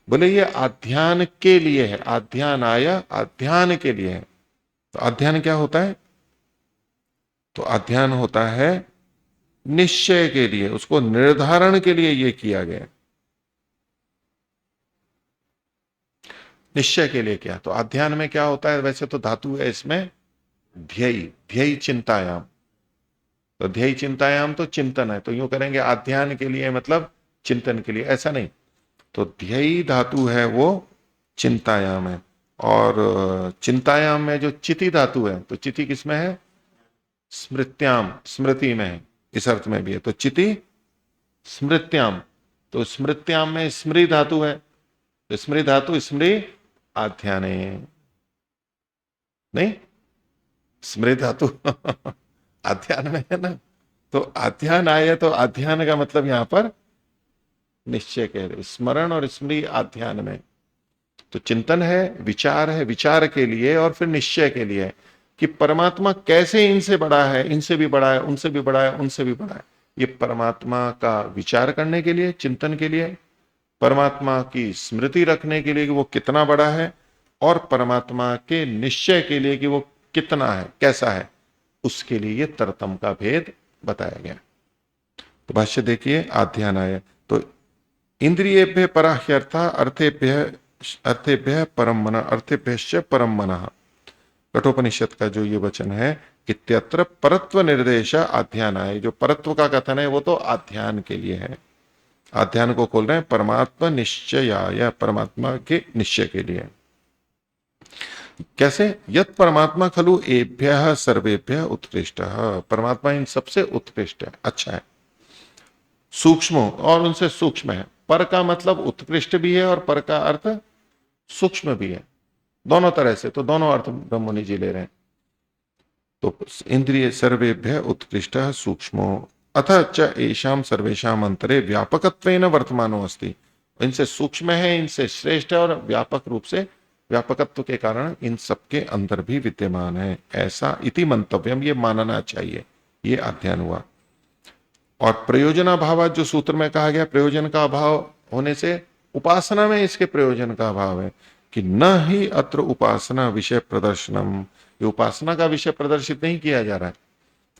बोले ये आध्यान के लिए है, आध्यानाय आध्यान के लिए है। तो आध्यान क्या होता है? तो आध्यान होता है निश्चय के लिए, उसको निर्धारण के लिए ये किया गया, निश्चय के लिए क्या। तो अध्यान में क्या होता है? वैसे तो धातु है इसमें ध्येय, ध्येय चिंतायाम, तो ध्येय चिंतायाम तो चिंतन है, तो यूं करेंगे अध्यान के लिए मतलब चिंतन के लिए, ऐसा नहीं। तो ध्येय धातु है वो चिंतायाम है, और चिंतायाम में जो चिति धातु है, तो चिति किसमें है? स्मृत्याम, स्मृति में है, इस अर्थ में भी है। तो चिति स्मृत्याम, तो स्मृत्याम में स्मृति धातु है, तो स्मृति धातु स्मृति आध्याने, नहीं स्मृति धातु आध्यान में है ना, तो आध्यान आय, तो आध्यान का मतलब यहां पर निश्चय कह रहे, स्मरण और स्मृति आध्यान में। तो चिंतन है, विचार के लिए और फिर निश्चय के लिए कि परमात्मा कैसे इनसे बड़ा है, इनसे भी बड़ा है, उनसे भी बड़ा है, उनसे भी बड़ा है। ये परमात्मा का विचार करने के लिए, चिंतन के लिए, परमात्मा की स्मृति रखने के लिए कि वो कितना बड़ा है, और परमात्मा के निश्चय के लिए कि वो कितना है, कैसा है, उसके लिए ये तरतम का भेद बताया गया। तो भाष्य देखिए, आध्यानाय, तो इंद्रियेभ्य पराह्यर्था अर्थेभ्य परम मन, अर्थेभ्यश्च परम मनः। कठोपनिषद का जो ये वचन है, इत्यत्र परत्व निर्देश आध्यानाय, जो परत्व का कथन है वो तो आध्यान के लिए है। आध्यान को खोल रहे हैं परमात्मा निश्चयाय, परमात्मा के निश्चय के लिए। कैसे? यत परमात्मा खलु एभ्यः सर्वेभ्यः उत्कृष्ट, परमात्मा इन सबसे उत्कृष्ट है, अच्छा है, सूक्ष्म और उनसे सूक्ष्म है। पर का मतलब उत्कृष्ट भी है और पर का अर्थ सूक्ष्म भी है, दोनों तरह से। तो दोनों अर्थ ब्रह्ममुनि जी ले रहे हैं। तो इंद्रिय सर्वेभ्य उत्कृष्ट सूक्ष्मो अथ च एषाम सर्वेषाम अंतरे व्यापकत्वेन वर्तमानो अस्ति, इनसे सूक्ष्म है, इनसे श्रेष्ठ है और व्यापक रूप से, व्यापकत्व के कारण इन सबके अंदर भी विद्यमान है, ऐसा इति मंतव्यम, ये मानना चाहिए। ये अध्ययन हुआ। और प्रयोजनाभाव जो सूत्र में कहा गया, प्रयोजन का अभाव होने से उपासना में इसके प्रयोजन का अभाव है कि न ही अत्र उपासना विषय प्रदर्शनम, ये उपासना का विषय प्रदर्शित नहीं किया जा रहा है।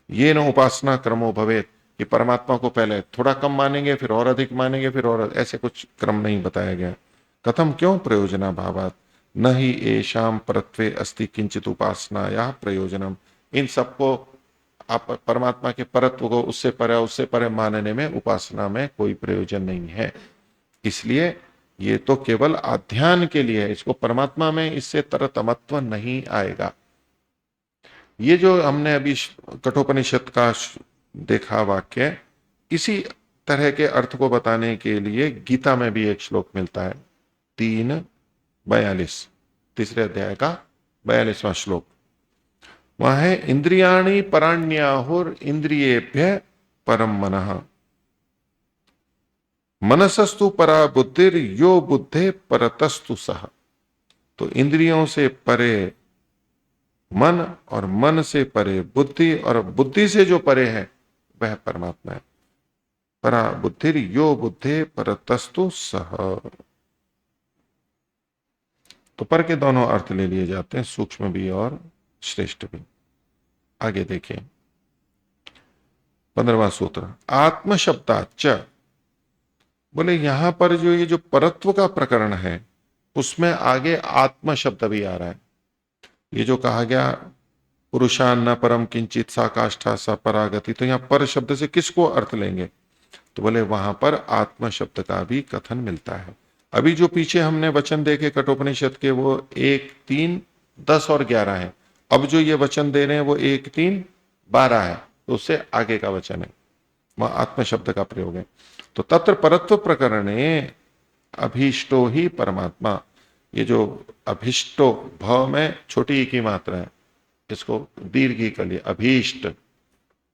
ये न उपासना क्रमो भवेत, कि परमात्मा को पहले थोड़ा कम मानेंगे फिर और अधिक मानेंगे फिर और, ऐसे कुछ क्रम नहीं बताया गया। कथम, क्यों? प्रयोजनाभावात न ही एषाम परत्वे अस्ति किंचित उपासना या प्रयोजनम, इन सबको आप परमात्मा के परत्व को उससे परे मानने में, उपासना में कोई प्रयोजन नहीं है। इसलिए ये तो केवल आध्यान के लिए है, इसको परमात्मा में इससे तरतमत्व नहीं आएगा। ये जो हमने अभी कठोपनिषद का देखा वाक्य, इसी तरह के अर्थ को बताने के लिए गीता में भी एक श्लोक मिलता है, 3:42, तीसरे अध्याय का 42वां श्लोक। वहां है इंद्रियाणि पराण्याहुर इंद्रियेभ्य परम मनः, मनसस्तु परा बुद्धिर यो बुद्धे परतस्तु सह। तो इंद्रियों से परे मन और मन से परे बुद्धि और बुद्धि से जो परे है वह परमात्मा है। परा बुद्धिर यो बुद्धे परतस्तु सह। तो पर के दोनों अर्थ ले लिए जाते हैं, सूक्ष्म भी और श्रेष्ठ भी। आगे देखें 15वां सूत्र, आत्म शब्दाच, बोले यहां पर जो ये जो परत्व का प्रकरण है उसमें आगे आत्म शब्द भी आ रहा है। ये जो कहा गया पुरुषान न परम किंचित सा काष्ठा सा परागति, तो यहां पर शब्द से किसको अर्थ लेंगे? तो बोले वहां पर आत्म शब्द का भी कथन मिलता है। अभी जो पीछे हमने वचन देखे कठोपनिषद के वो 1, 3, 10 और 11 है। अब जो ये वचन दे रहे हैं वो 1, 3, 12 है, तो उससे आगे का वचन है, वहां आत्म शब्द का प्रयोग है। तो तत्र परत्व प्रकरणे अभीष्टो ही परमात्मा, ये जो अभीष्टो, भाव में छोटी की मात्रा है, इसको दीर्घी कर लिया, अभीष्ट,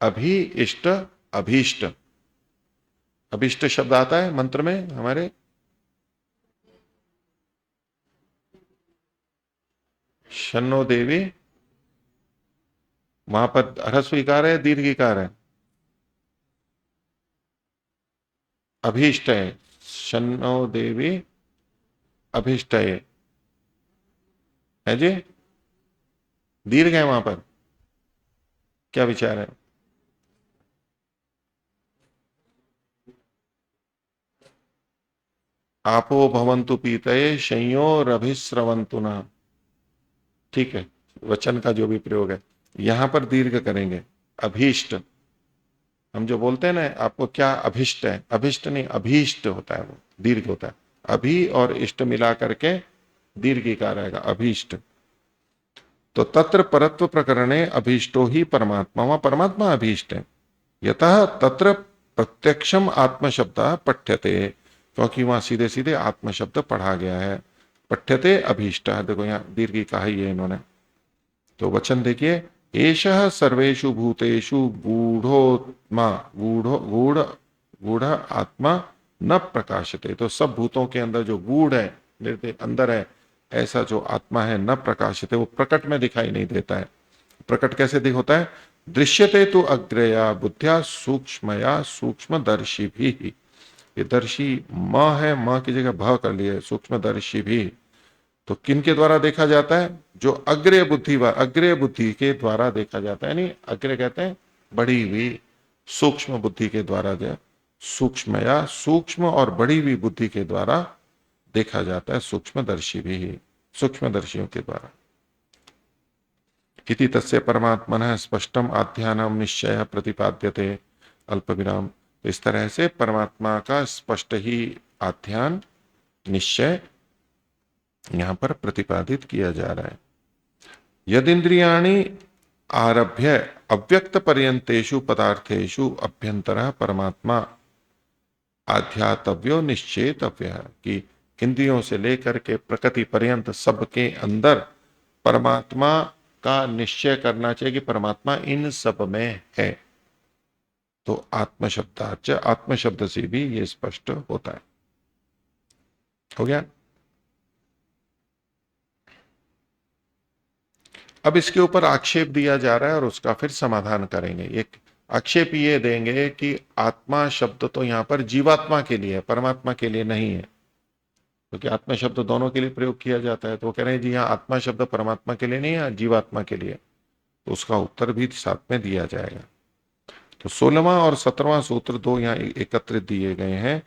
अभी इष्ट, अभीष्ट। अभीष्ट शब्द आता है मंत्र में हमारे, शन्नो देवी, वहां पर ह्रस्वीकार है दीर्घिकार है? अभीष्ट है, शन्नो देवी अभीष्ट है जी, दीर्घ है वहां पर, क्या विचार है? आपो भवन्तु पीतये संयोरभिस्रवन्तु न, ठीक है, वचन का जो भी प्रयोग है यहां पर दीर्घ करेंगे। अभीष्ट, हम जो बोलते हैं ना आपको क्या अभिष्ट है, अभिष्ट नहीं अभीष्ट होता है, वो दीर्घ होता है। अभी और इष्ट मिला करके दीर्घिकार आएगा, अभीष्ट। तो तत्र परत्व प्रकरणे अभीष्टो ही परमात्मा, वहां परमात्मा अभीष्ट है। यतः तत्र प्रत्यक्षम आत्म शब्द पठ्यते, क्योंकि वहां सीधे सीधे आत्म शब्द पढ़ा गया है। पठ्यते अभीष्ट, देखो यहाँ दीर्घी कहा ही है इन्होंने। तो वचन देखिए, एषः सर्वेषु भूतेषु गूढ़ोत्मा गूढ़ आत्मा न प्रकाशते। तो सब भूतों के अंदर जो गूढ़ है, मेरे अंदर है, ऐसा जो आत्मा है, न प्रकाशते, वो प्रकट में दिखाई नहीं देता है। प्रकट कैसे होता है? दृश्यते तो अग्रया बुद्धिया सूक्ष्मया सूक्ष्मदर्शी भी। ये दर्शी म है, म की जगह भ कर लिए, सूक्ष्मदर्शी भी। तो किन के द्वारा देखा जाता है? जो अग्रय बुद्धि के द्वारा देखा जाता है। यानी अग्रय कहते हैं बढ़ी हुई सूक्ष्म बुद्धि के द्वारा, जो सूक्ष्मया सूक्ष्म और बढ़ी हुई बुद्धि के द्वारा देखा जाता है, सूक्ष्मदर्शी भी, सूक्ष्मदर्शियों के द्वारा। इति तस्य परमात्मनः स्पष्टम आध्यानम निश्चय प्रतिपाद्यते अल्प विराम। तो इस तरह से परमात्मा का स्पष्ट ही आध्यान, निश्चय यहां पर प्रतिपादित किया जा रहा है। यदिंद्रियाणि आरभ्य अव्यक्त पर्यंतेषु पदार्थेषु अभ्यंतरः परमात्मा आध्यातव्यो निश्चेतव्य, कि इंद्रियों से लेकर के प्रकृति पर्यंत सबके अंदर परमात्मा का निश्चय करना चाहिए कि परमात्मा इन सब में है। तो आत्म शब्दार्च, आत्म शब्द से भी ये स्पष्ट होता है। हो गया। अब इसके ऊपर आक्षेप दिया जा रहा है और उसका फिर समाधान करेंगे। एक आक्षेप ये देंगे कि आत्मा शब्द तो यहां पर जीवात्मा के लिए है, परमात्मा के लिए नहीं है, क्योंकि आत्मा शब्द दोनों के लिए प्रयोग किया जाता है। तो वो कह रहे हैं जी हाँ, आत्मा शब्द परमात्मा के लिए नहीं है, जीवात्मा के लिए। तो उसका उत्तर भी साथ में दिया जाएगा। तो 16वां और 17वां सूत्र दो यहाँ एकत्रित दिए गए हैं।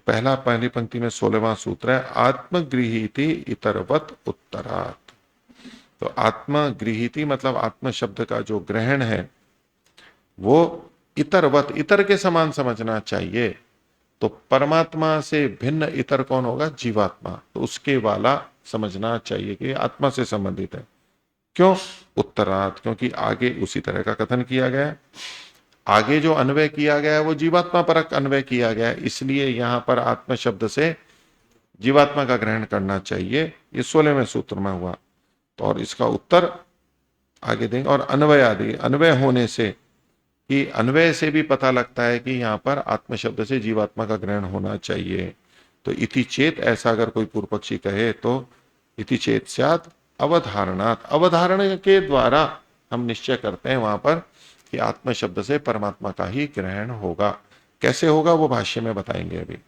पहला, पहली पंक्ति में 16वां सूत्र है, आत्मगृहीति इतरवत उत्तरात्। तो आत्मगृहीति मतलब आत्म शब्द का जो ग्रहण है वो इतरवत, इतर के समान समझना चाहिए। तो परमात्मा से भिन्न इतर कौन होगा? जीवात्मा। तो उसके वाला समझना चाहिए कि आत्मा से संबंधित है। क्यों? उत्तरार्थ, क्योंकि आगे उसी तरह का कथन किया गया है। आगे जो अन्वय किया गया है वो जीवात्मा परक अन्वय किया गया है, इसलिए यहां पर आत्म शब्द से जीवात्मा का ग्रहण करना चाहिए। ये 16वें सूत्र में हुआ। तो और इसका उत्तर आगे देंगे। और अन्वय आदि, अन्वय होने से, कि अन्वय से भी पता लगता है कि यहां पर आत्म शब्द से जीवात्मा का ग्रहण होना चाहिए। तो इति चेत, ऐसा अगर कोई पूर्व पक्षी कहे तो इति चेत स्यात् अवधारणात्, अवधारण के द्वारा हम निश्चय करते हैं वहां पर कि आत्म शब्द से परमात्मा का ही ग्रहण होगा। कैसे होगा वो भाष्य में बताएंगे अभी।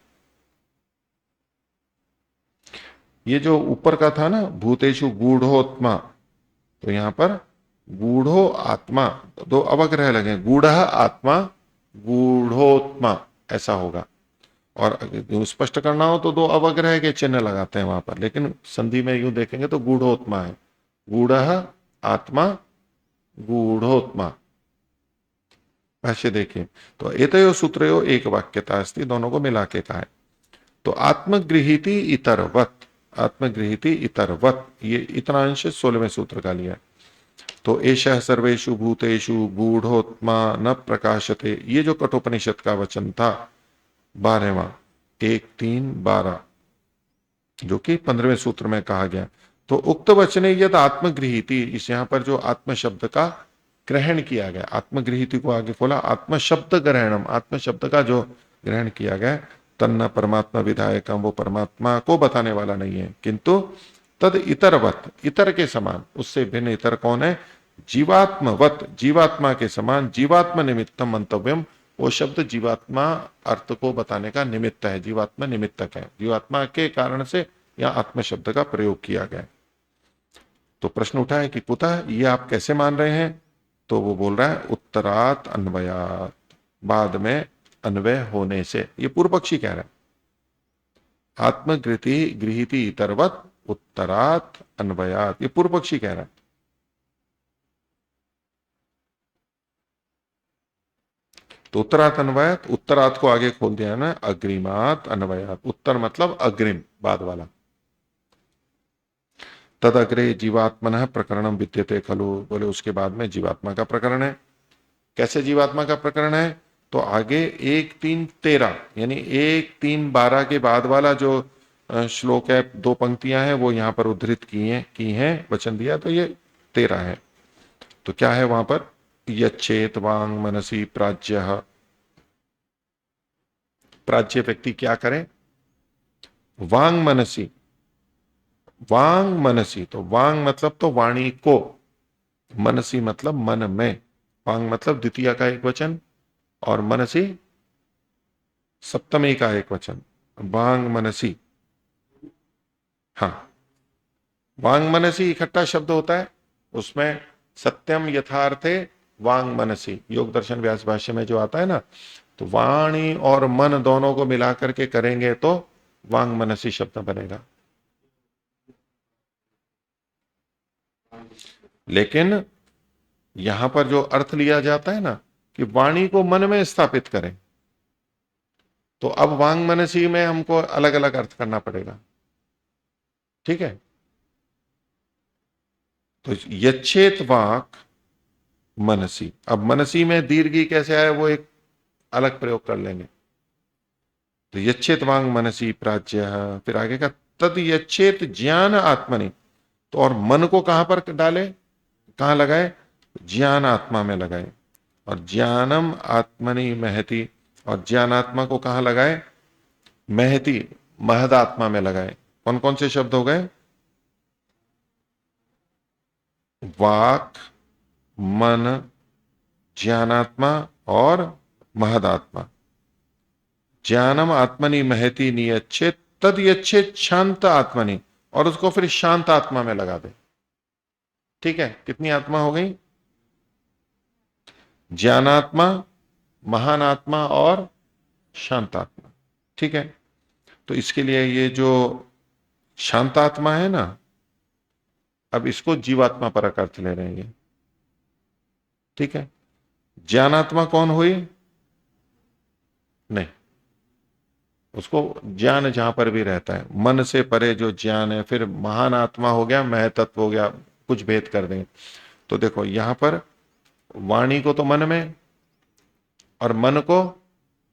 ये जो ऊपर का था ना, भूतेषु गूढ़ोत्मा, तो यहां पर गूढ़ो आत्मा, दो अवग्रह लगे, गूढ़ आत्मा गूढ़ोत्मा, ऐसा होगा। और स्पष्ट करना हो तो दो अवग्रह के चिन्ह लगाते हैं वहां पर, लेकिन संधि में यूं देखेंगे तो गूढ़ोत्मा है। गूढ़ आत्मा गूढ़ोत्मा। भाष्य देखिए, तो एतयो सूत्रयो एक वाक्यता अस्ति, दोनों को मिला के कहा है। तो आत्मगृहीति इतरवत, आत्मगृहीति इतरवत, ये इतना अंश 16वें सूत्र का लिया। तो एषः सर्वेषु भूतेषु गूढ़ोत्मा न प्रकाशते, ये जो कठोपनिषद का वचन था 12वां, 1, 3, 12, जो कि 15वें सूत्र में कहा गया। तो उक्त वचने यद आत्मगृहीति, इस यहां पर जो आत्म शब्द का ग्रहण किया गया, आत्मगृहीति को आगे खोला, आत्म शब्द ग्रहणम, आत्म शब्द का जो ग्रहण किया गया, तन्न परमात्मा विधायकम, वो परमात्मा को बताने वाला नहीं है, किंतु तद इतरवत, इतर के समान, उससे भिन्न इतर कौन है? जीवात्मवत, जीवात्मा के समान, जीवात्मा निमित्तम मंतव्यम, वो शब्द जीवात्मा अर्थ को बताने का निमित्त है, जीवात्मा निमित्तक है, जीवात्मा के कारण से यहां आत्म शब्द का प्रयोग किया गया। तो प्रश्न उठा है कि कुतः, ये आप कैसे मान रहे हैं? तो वो बोल रहा है उत्तरात अन्वयात, बाद में अन्वय होने से। ये पूर्व पक्षी कह रहा है, आत्मगृति गृहीति इतरवत उत्तरात अन्वयात, ये पूर्व पक्षी कह रहा है। तो उत्तरात अन्वयात, उत्तरात को आगे खोल दिया ना, अग्रिमात अन्वयात, उत्तर मतलब अग्रिम, बाद वाला। तद अग्रे जीवात्मनः प्रकरणम विद्यते खलु, बोले उसके बाद में जीवात्मा का प्रकरण है। कैसे जीवात्मा का प्रकरण है? तो आगे 1, 3, 13, यानी 1, 3, 12 के बाद वाला जो श्लोक है, 2 पंक्तियां हैं, वो यहां पर उद्धृत की हैं, वचन दिया, तो ये 13 है। तो क्या है वहां पर? यच्छेत वांग मनसी प्राज्य। प्राज्य व्यक्ति क्या करे? वांग मनसी, वांग मनसी, तो वांग मतलब तो वाणी को, मनसी मतलब मन में, वांग मतलब द्वितीय का एक वचन और मनसी सप्तमी का एक वचन, वांग मनसी। हाँ, वांग मनसी इकट्ठा शब्द होता है, उसमें सत्यम यथार्थे वांग मनसी, योग दर्शन व्यास भाष्य में जो आता है ना, तो वाणी और मन दोनों को मिलाकर के करेंगे तो वांग मनसी शब्द बनेगा। लेकिन यहां पर जो अर्थ लिया जाता है ना कि वाणी को मन में स्थापित करें, तो अब वांग मनसी में हमको अलग अलग अर्थ करना पड़ेगा। ठीक है, तो यच्छेत वाक मनसी, अब मनसी में दीर्घी कैसे आए वो एक अलग प्रयोग कर लेंगे। तो यच्छेत वांग मनसी प्राज्य, फिर आगे का तद यच्छेत ज्ञान आत्मनि, तो और मन को कहां पर डाले, कहां लगाए? ज्ञान आत्मा में लगाए, और ज्ञानम आत्मनि महति, और ज्ञान आत्मा को कहां लगाए? महति, महद आत्मा में लगाए। कौन कौन से शब्द हो गए? वाक, मन, ज्ञानात्मा और महदात्मा। ज्ञानम आत्मनि महति नियच्छेत तद यच्छेत शांत आत्मनि, और उसको फिर शांत आत्मा में लगा दे। ठीक है, कितनी आत्मा हो गई? ज्ञानात्मा, महान आत्मा और शांत आत्मा। ठीक है, तो इसके लिए ये जो शांत आत्मा है ना, अब इसको जीवात्मा पर अर्थ ले रहे हैं। ठीक है, ज्ञानात्मा कौन हुई? नहीं, उसको ज्ञान जहां पर भी रहता है, मन से परे जो ज्ञान है, फिर महान आत्मा हो गया, महतत्व हो गया, कुछ भेद कर देंगे। तो देखो यहां पर वाणी को तो मन में, और मन को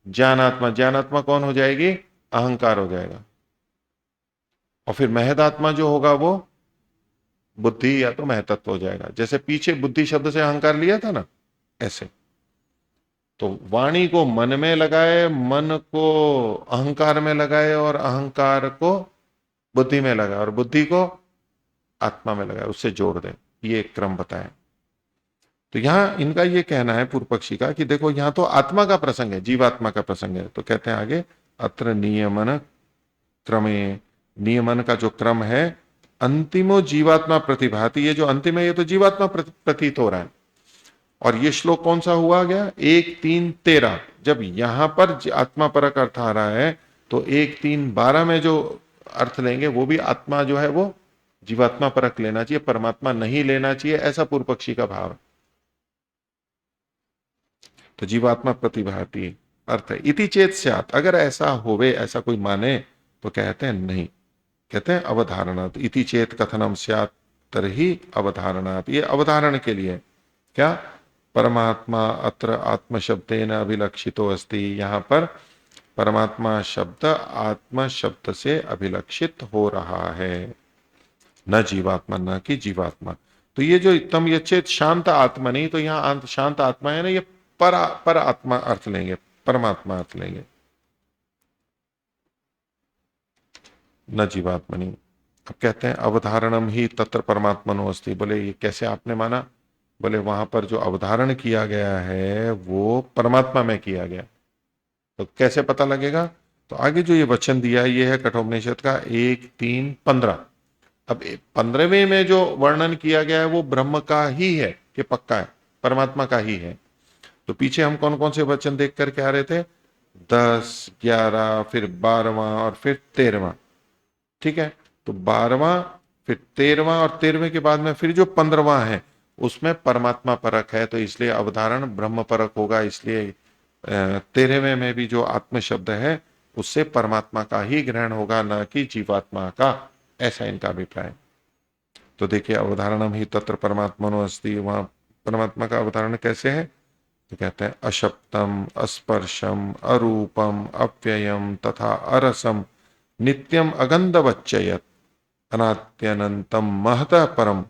ज्ञानात्मा, ज्ञानात्मा कौन हो जाएगी? अहंकार हो जाएगा। और फिर महदात्मा जो होगा वो बुद्धि या तो महतत्व हो जाएगा। जैसे पीछे बुद्धि शब्द से अहंकार लिया था ना, ऐसे। तो वाणी को मन में लगाए, मन को अहंकार में लगाए, और अहंकार को बुद्धि में लगाए, और बुद्धि को आत्मा में लगाए, उससे जोड़ दें, ये एक क्रम बताएं। तो यहां इनका ये कहना है पूर्व पक्षी का कि देखो यहां तो आत्मा का प्रसंग है, जीवात्मा का प्रसंग है। तो कहते हैं आगे, अत्र नियमन क्रमे, नियमन का जो क्रम है, अंतिमो जीवात्मा प्रतिभाति, ये जो अंतिम है ये तो जीवात्मा प्रतीत हो रहा है। और ये श्लोक कौन सा हुआ गया? 1-3-13। जब यहां पर आत्मा परक अर्थ आ रहा है, तो 1-3-12 में जो अर्थ लेंगे वो भी आत्मा जो है वो जीवात्मा परक लेना चाहिए, परमात्मा नहीं लेना चाहिए, ऐसा पूर्व पक्षी का भाव है। तो जीवात्मा प्रतिभाति अर्थ है। इति चेत स्यात्, अगर ऐसा होवे, ऐसा कोई माने, तो कहते हैं नहीं, कहते हैं अवधारणात्। इति चेत कथनम स्यात् तरहि अवधारणात्, ये अवधारण के लिए क्या? परमात्मा अत्र आत्म शब्देन अभिलक्षितो अस्ति, यहां पर परमात्मा शब्द आत्मा शब्द से अभिलक्षित हो रहा है, न जीवात्मा, न कि जीवात्मा। तो ये जो तम यच्छेत शांत आत्मा नहीं, तो यहां शांत आत्मा है ना, ये पर आत्मा अर्थ लेंगे, परमात्मा अर्थ लेंगे, न जीवात्मनि। अब कहते हैं अवधारणम ही तत्र परमात्मनो अस्ति। बोले ये कैसे आपने माना? बोले वहां पर जो अवधारण किया गया है वो परमात्मा में किया गया। तो कैसे पता लगेगा? तो आगे जो ये वचन दिया है ये है कठोपनिषद का 1-3-15। अब 15वें में जो वर्णन किया गया है वो ब्रह्म का ही है कि पक्का है, परमात्मा का ही है। तो पीछे हम कौन कौन से वचन देख करके आ रहे थे? 10, 11, फिर 12वां और फिर 13वां। ठीक है, तो 12वां, फिर 13वां, और 13वें के बाद में फिर जो 15वां है उसमें परमात्मा परक है, तो इसलिए अवधारण ब्रह्म परक होगा। इसलिए 13वें में भी जो आत्म शब्द है उससे परमात्मा का ही ग्रहण होगा, न कि जीवात्मा का, ऐसा इनका अभिप्राय। तो देखिए अवधारणम ही तत्र परमात्मनो अस्ति, वहां परमात्मा का अवधारण कैसे है? तो कहते हैं अशब्दम अस्पर्शम अरूपम अव्ययम तथा अरसम नित्यम अगंधवच्चयत अनाद्यनंतम महतः परम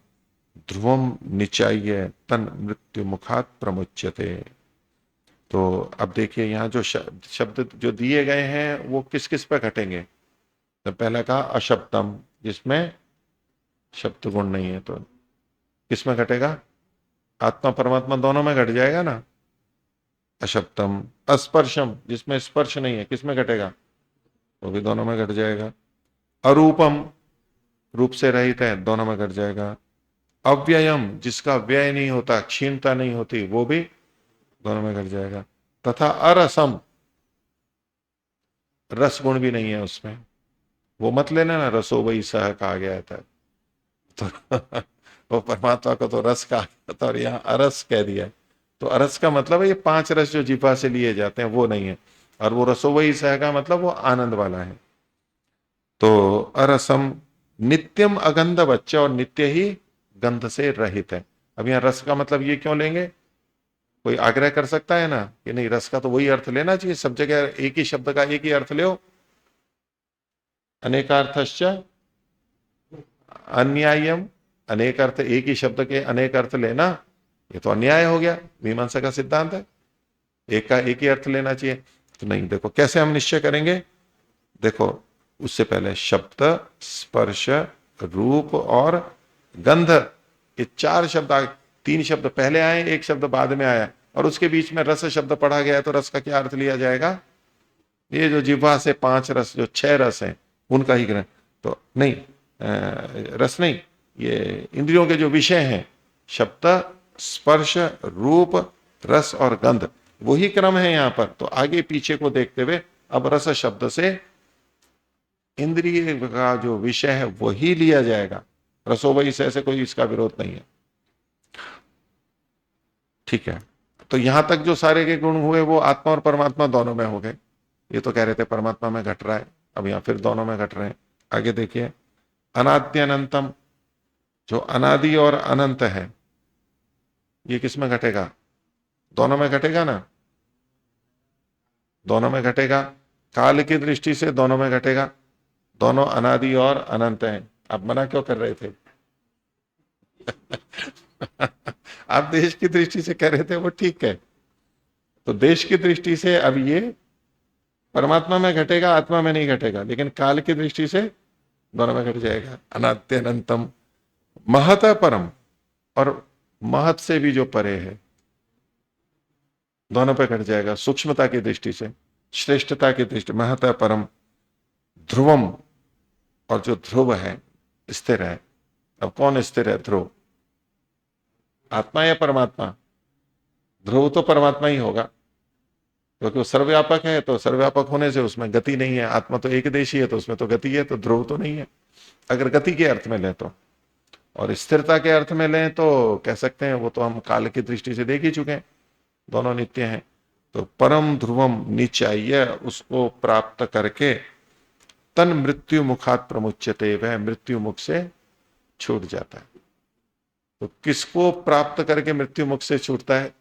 ध्रुवम निचाय्य तन मृत्यु मुखात प्रमुच्यते। तो अब देखिए यहां जो शब्द जो दिए गए हैं वो किस किस पे घटेंगे। तो पहला कहा अशब्दम, जिसमें शब्द गुण नहीं है, तो किस में घटेगा? आत्मा परमात्मा दोनों में घट जाएगा ना। अशब्दम। अस्पर्शम, जिसमें स्पर्श नहीं है, किस में घटेगा? वो भी दोनों में घट जाएगा। अरूपम, रूप से रहित है, दोनों में घट जाएगा। अव्ययम, जिसका व्यय नहीं होता, क्षीणता नहीं होती, वो भी दोनों में घट जाएगा। तथा अरसम, रस गुण भी नहीं है उसमें, वो मत लेना ना, रसो वही सह कहा गया था तो वो परमात्मा को तो रस कहा गया था और यहाँ अरस कह दिया। तो अरस का मतलब है ये 5 रस जो जीवा से लिए जाते हैं वो नहीं है, और वो रसो वही सह का मतलब वो आनंद वाला है। तो अरसम नित्यम अगंध बच्चा, और नित्य ही गंध से रहित है। अब यहाँ रस का मतलब ये क्यों लेंगे? कोई आग्रह कर सकता है ना कि नहीं, रस का तो वही अर्थ लेना चाहिए, सब जगह एक ही शब्द का एक ही अर्थ ले। अनेकार्थश्च अन्यायम, अनेक अर्थ, एक ही शब्द के अनेक अर्थ लेना ये तो अन्याय हो गया। मीमांसा का सिद्धांत है एक का एक ही अर्थ लेना चाहिए। तो नहीं, देखो कैसे हम निश्चय करेंगे। देखो उससे पहले शब्द, स्पर्श, रूप और गंध, ये 4 शब्द 3 शब्द पहले आए, एक शब्द बाद में आया, और उसके बीच में रस शब्द पढ़ा गया है, तो रस का क्या अर्थ लिया जाएगा? ये जो जिह्वा से 5 रस, जो 6 रस हैं उनका ही ग्रहण। तो नहीं, रस नहीं, ये इंद्रियों के जो विषय हैं, शब्द, स्पर्श, रूप, रस और गंध, वही क्रम है यहां पर। तो आगे पीछे को देखते हुए अब रस शब्द से इंद्रिय का जो विषय है वही लिया जाएगा। रसो वही से कोई इसका विरोध नहीं है, ठीक है। तो यहां तक जो सारे के गुण हुए वो आत्मा और परमात्मा दोनों में हो गए। ये तो कह रहे थे परमात्मा में घट रहा है, अब यहां फिर दोनों में घट रहे हैं। आगे देखिए, अनाद्यनंतम, जो अनादि और अनंत है, ये किस में घटेगा? दोनों में घटेगा ना, दोनों में घटेगा। काल की दृष्टि से दोनों में घटेगा, दोनों अनादि और अनंत हैं। आप मना क्यों कर रहे थे? आप देश की दृष्टि से कह रहे थे वो ठीक है, तो देश की दृष्टि से अब ये परमात्मा में घटेगा, आत्मा में नहीं घटेगा, लेकिन काल की दृष्टि से दोनों में घट जाएगा। अनाद्य अनंतम महत परम, और महत से भी जो परे है, दोनों पे घट जाएगा। सूक्ष्मता की दृष्टि से, श्रेष्ठता की दृष्टि, महत परम ध्रुवम, और जो ध्रुव है स्थिर है। अब कौन स्थिर है? ध्रुव, आत्मा या परमात्मा? ध्रुव तो परमात्मा ही होगा, क्योंकि वो सर्वव्यापक है, तो सर्वव्यापक होने से उसमें गति नहीं है। आत्मा तो एक देशी है, तो उसमें तो गति है, तो ध्रुव तो नहीं है अगर गति के अर्थ में लें तो। और स्थिरता के अर्थ में लें तो कह सकते हैं, वो तो हम काल की दृष्टि से देख ही चुके हैं, दोनों नित्य हैं। तो परम ध्रुवम निचाय्य, उसको प्राप्त करके तन मृत्यु मुखात प्रमुच्यते, वह मृत्यु मुख से छूट जाता है। तो किसको प्राप्त करके मृत्यु मुख से छूटता है?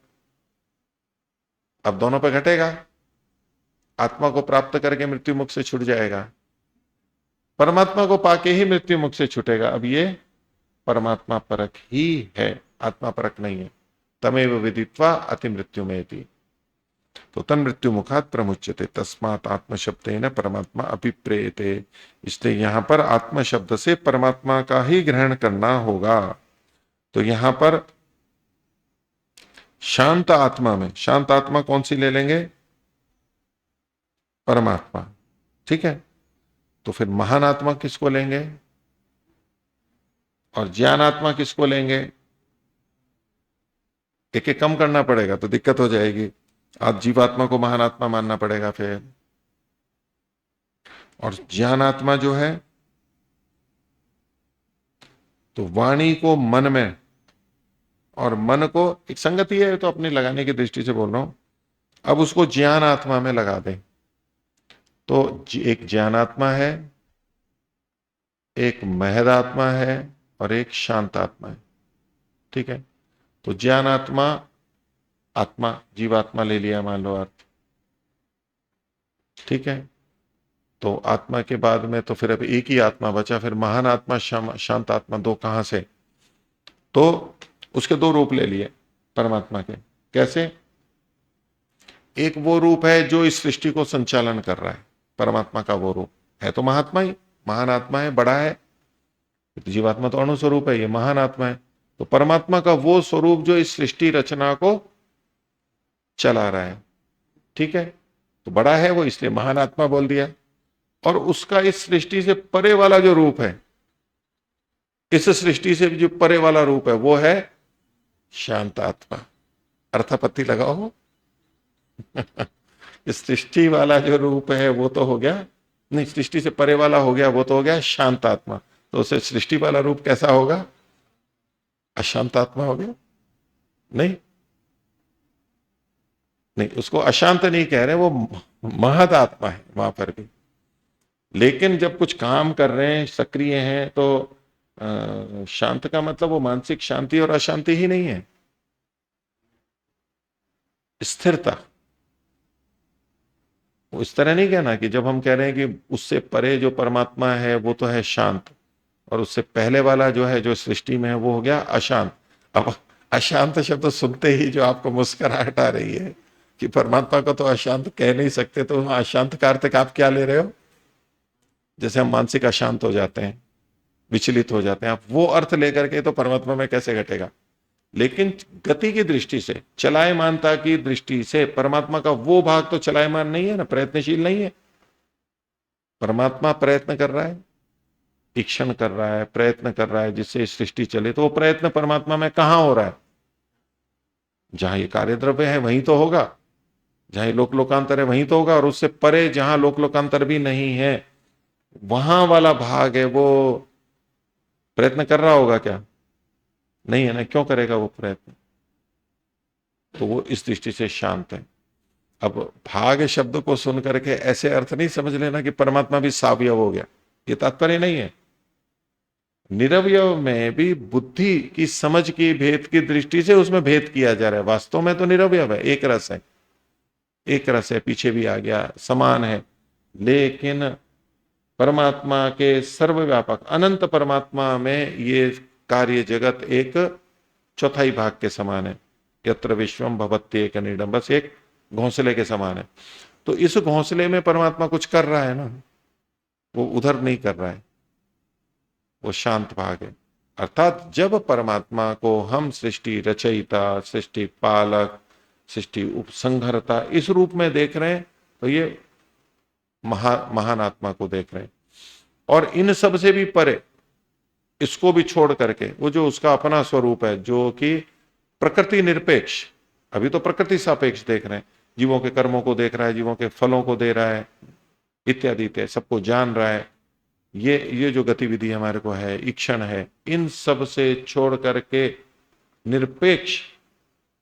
अब दोनों पे घटेगा। आत्मा को प्राप्त करके मृत्यु मुख से छूट जाएगा, परमात्मा को पाके ही मृत्यु मुख से छूटेगा। अब ये परमात्मा परक ही है, आत्मा परक नहीं है। तमेव विदित्वा अति मृत्यु में थी। तो तन मृत्यु मुखात प्रमुच्यते तस्मात आत्म शब्देन परमात्मा अभिप्रेयते। इसलिए यहां पर आत्म शब्द से परमात्मा का ही ग्रहण करना होगा। तो यहां पर शांत आत्मा में, शांत आत्मा कौन सी ले लेंगे? परमात्मा, ठीक है। तो फिर महान आत्मा किसको लेंगे और ज्ञान आत्मा किसको लेंगे? एक एक कम करना पड़ेगा तो दिक्कत हो जाएगी। आज जीवात्मा को महान आत्मा मानना पड़ेगा फिर, और ज्ञान आत्मा जो है तो वाणी को मन में, और मन को एक संगति है तो अपनी लगाने की दृष्टि से बोल रहा हूं, अब उसको ज्ञान आत्मा में लगा दें। तो एक ज्ञान आत्मा है, एक महद आत्मा है, और एक शांत आत्मा है, ठीक है। तो ज्ञान आत्मा, आत्मा जीवात्मा ले लिया मान लो अर्थ, ठीक है। तो आत्मा के बाद में तो फिर अब एक ही आत्मा बचा, फिर महान आत्मा शांत आत्मा, दो कहां से? तो उसके दो रूप ले लिए परमात्मा के। कैसे? एक वो रूप है जो इस सृष्टि को संचालन कर रहा है, परमात्मा का वो रूप है तो महात्मा ही, महान आत्मा है, बड़ा है। जीवात्मा तो अणु स्वरूप है, ये महान आत्मा है। तो परमात्मा का वो स्वरूप जो इस सृष्टि रचना को चला रहा है, ठीक है, तो बड़ा है वो, इसलिए महान आत्मा बोल दिया। और उसका इस सृष्टि से परे वाला जो रूप है, इस सृष्टि से जो परे वाला रूप है वो है शांत आत्मा। अर्थापत्ति लगाओ। इस सृष्टि वाला जो रूप है वो तो हो गया, नहीं, सृष्टि से परे वाला हो गया, वो तो हो गया शांत आत्मा। तो उसे सृष्टि वाला रूप कैसा होगा? अशांत आत्मा हो गया। नहीं नहीं, उसको अशांत नहीं कह रहे, वो महद आत्मा है वहां पर भी। लेकिन जब कुछ काम कर रहे हैं, सक्रिय हैं, तो शांत का मतलब वो मानसिक शांति और अशांति ही नहीं है, स्थिरता। वो इस तरह नहीं कहना कि जब हम कह रहे हैं कि उससे परे जो परमात्मा है वो तो है शांत, और उससे पहले वाला जो है जो सृष्टि में है वो हो गया अशांत। अब अशांत शब्द सुनते ही जो आपको मुस्कुराहट आ रही है कि परमात्मा को तो अशांत कह नहीं सकते, तो अशांत का अर्थ आप क्या ले रहे हो? जैसे हम मानसिक अशांत हो जाते हैं, विचलित हो जाते हैं, आप वो अर्थ लेकर के तो परमात्मा में कैसे घटेगा? लेकिन गति की दृष्टि से, चलायमानता की दृष्टि से परमात्मा का वो भाग तो चलायमान नहीं है ना, प्रयत्नशील नहीं है। परमात्मा प्रयत्न कर रहा है, ईक्षण कर रहा है, प्रयत्न कर रहा है जिससे सृष्टि चले। तो वो प्रयत्न परमात्मा में कहां हो रहा है? जहां ये कार्य द्रव्य है वहीं तो होगा, जहां ये लोक लोकांतर है वहीं तो होगा, और उससे परे जहां लोक लोकांतर भी नहीं है वहां वाला भाग है वो प्रयत्न कर रहा होगा क्या? नहीं है ना, क्यों करेगा वो प्रयत्न? तो वो इस दृष्टि से शांत है। अब भाग शब्द को सुन करके ऐसे अर्थ नहीं समझ लेना कि परमात्मा भी सावयव हो गया, ये तात्पर्य नहीं है। निरवयव में भी बुद्धि की समझ की भेद की दृष्टि से उसमें भेद किया जा रहा है। वास्तव में तो निरवयव है, एक रस है, एक रस है, पीछे भी आ गया, समान है। लेकिन परमात्मा के सर्वव्यापक अनंत परमात्मा में ये कार्य जगत एक चौथाई भाग के समान है। यत्र विश्वम भवत्येक नीडम, बस एक घोंसले के समान है। तो इस घोंसले में परमात्मा कुछ कर रहा है ना, वो उधर नहीं कर रहा है, वो शांत भाग है। अर्थात जब परमात्मा को हम सृष्टि रचयिता, सृष्टि पालक, सृष्टि उपसंहरता इस रूप में देख रहे हैं, तो ये महान आत्मा को देख रहे हैं। और इन सब से भी परे, इसको भी छोड़ करके वो जो उसका अपना स्वरूप है, जो कि प्रकृति निरपेक्ष, अभी तो प्रकृति सापेक्ष देख रहे हैं, जीवों के कर्मों को देख रहा है, जीवों के फलों को दे रहा है, इत्यादि इत्यादि सबको जान रहा है। ये जो गतिविधि हमारे को है, ईक्षण है, इन सब से छोड़ करके निरपेक्ष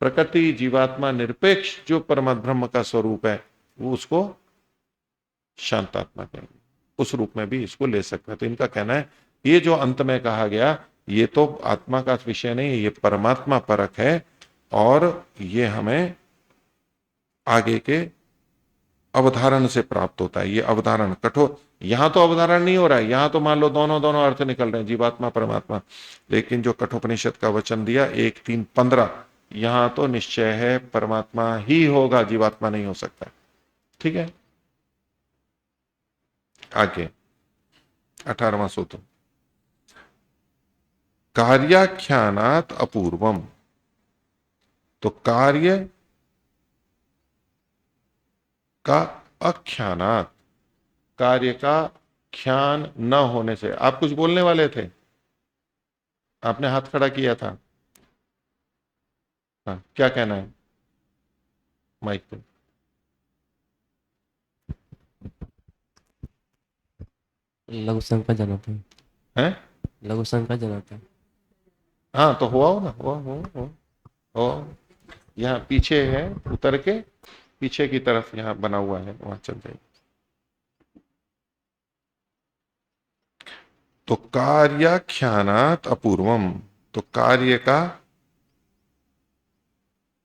प्रकृति जीवात्मा निरपेक्ष जो परम ब्रह्म का स्वरूप है, वो उसको शांतात्मा कहेंगे। उस रूप में भी इसको ले सकते हैं। तो इनका कहना है ये जो अंत में कहा गया ये तो आत्मा का विषय नहीं है, ये परमात्मा परक है, और ये हमें आगे के अवधारण से प्राप्त होता है। ये अवधारण कठोर, यहां तो अवधारण नहीं हो रहा है, यहां तो मान लो दोनों दोनों अर्थ निकल रहे हैं, जीवात्मा परमात्मा। लेकिन जो कठोपनिषद का वचन दिया 1:3-15, यहां तो निश्चय है परमात्मा ही होगा, जीवात्मा नहीं हो सकता। ठीक है, आगे 18वां सूत्र, कार्याख्यानात अपूर्वम। तो कार्य का अख्यानात, कार्य का ख्यान न होने से। आप कुछ बोलने वाले थे, आपने हाथ खड़ा किया था। हाँ, क्या कहना है माइक पे? लघु शंका जनाते हैं। हैं? लघु शंका जनाते हैं। हाँ, तो हुआ हो ना, हुआ हो। यहाँ पीछे है, उतर के पीछे की तरफ यहाँ बना हुआ है, वहां चल जाएगी। तो कार्याख्यानात अपूर्वम, तो कार्य का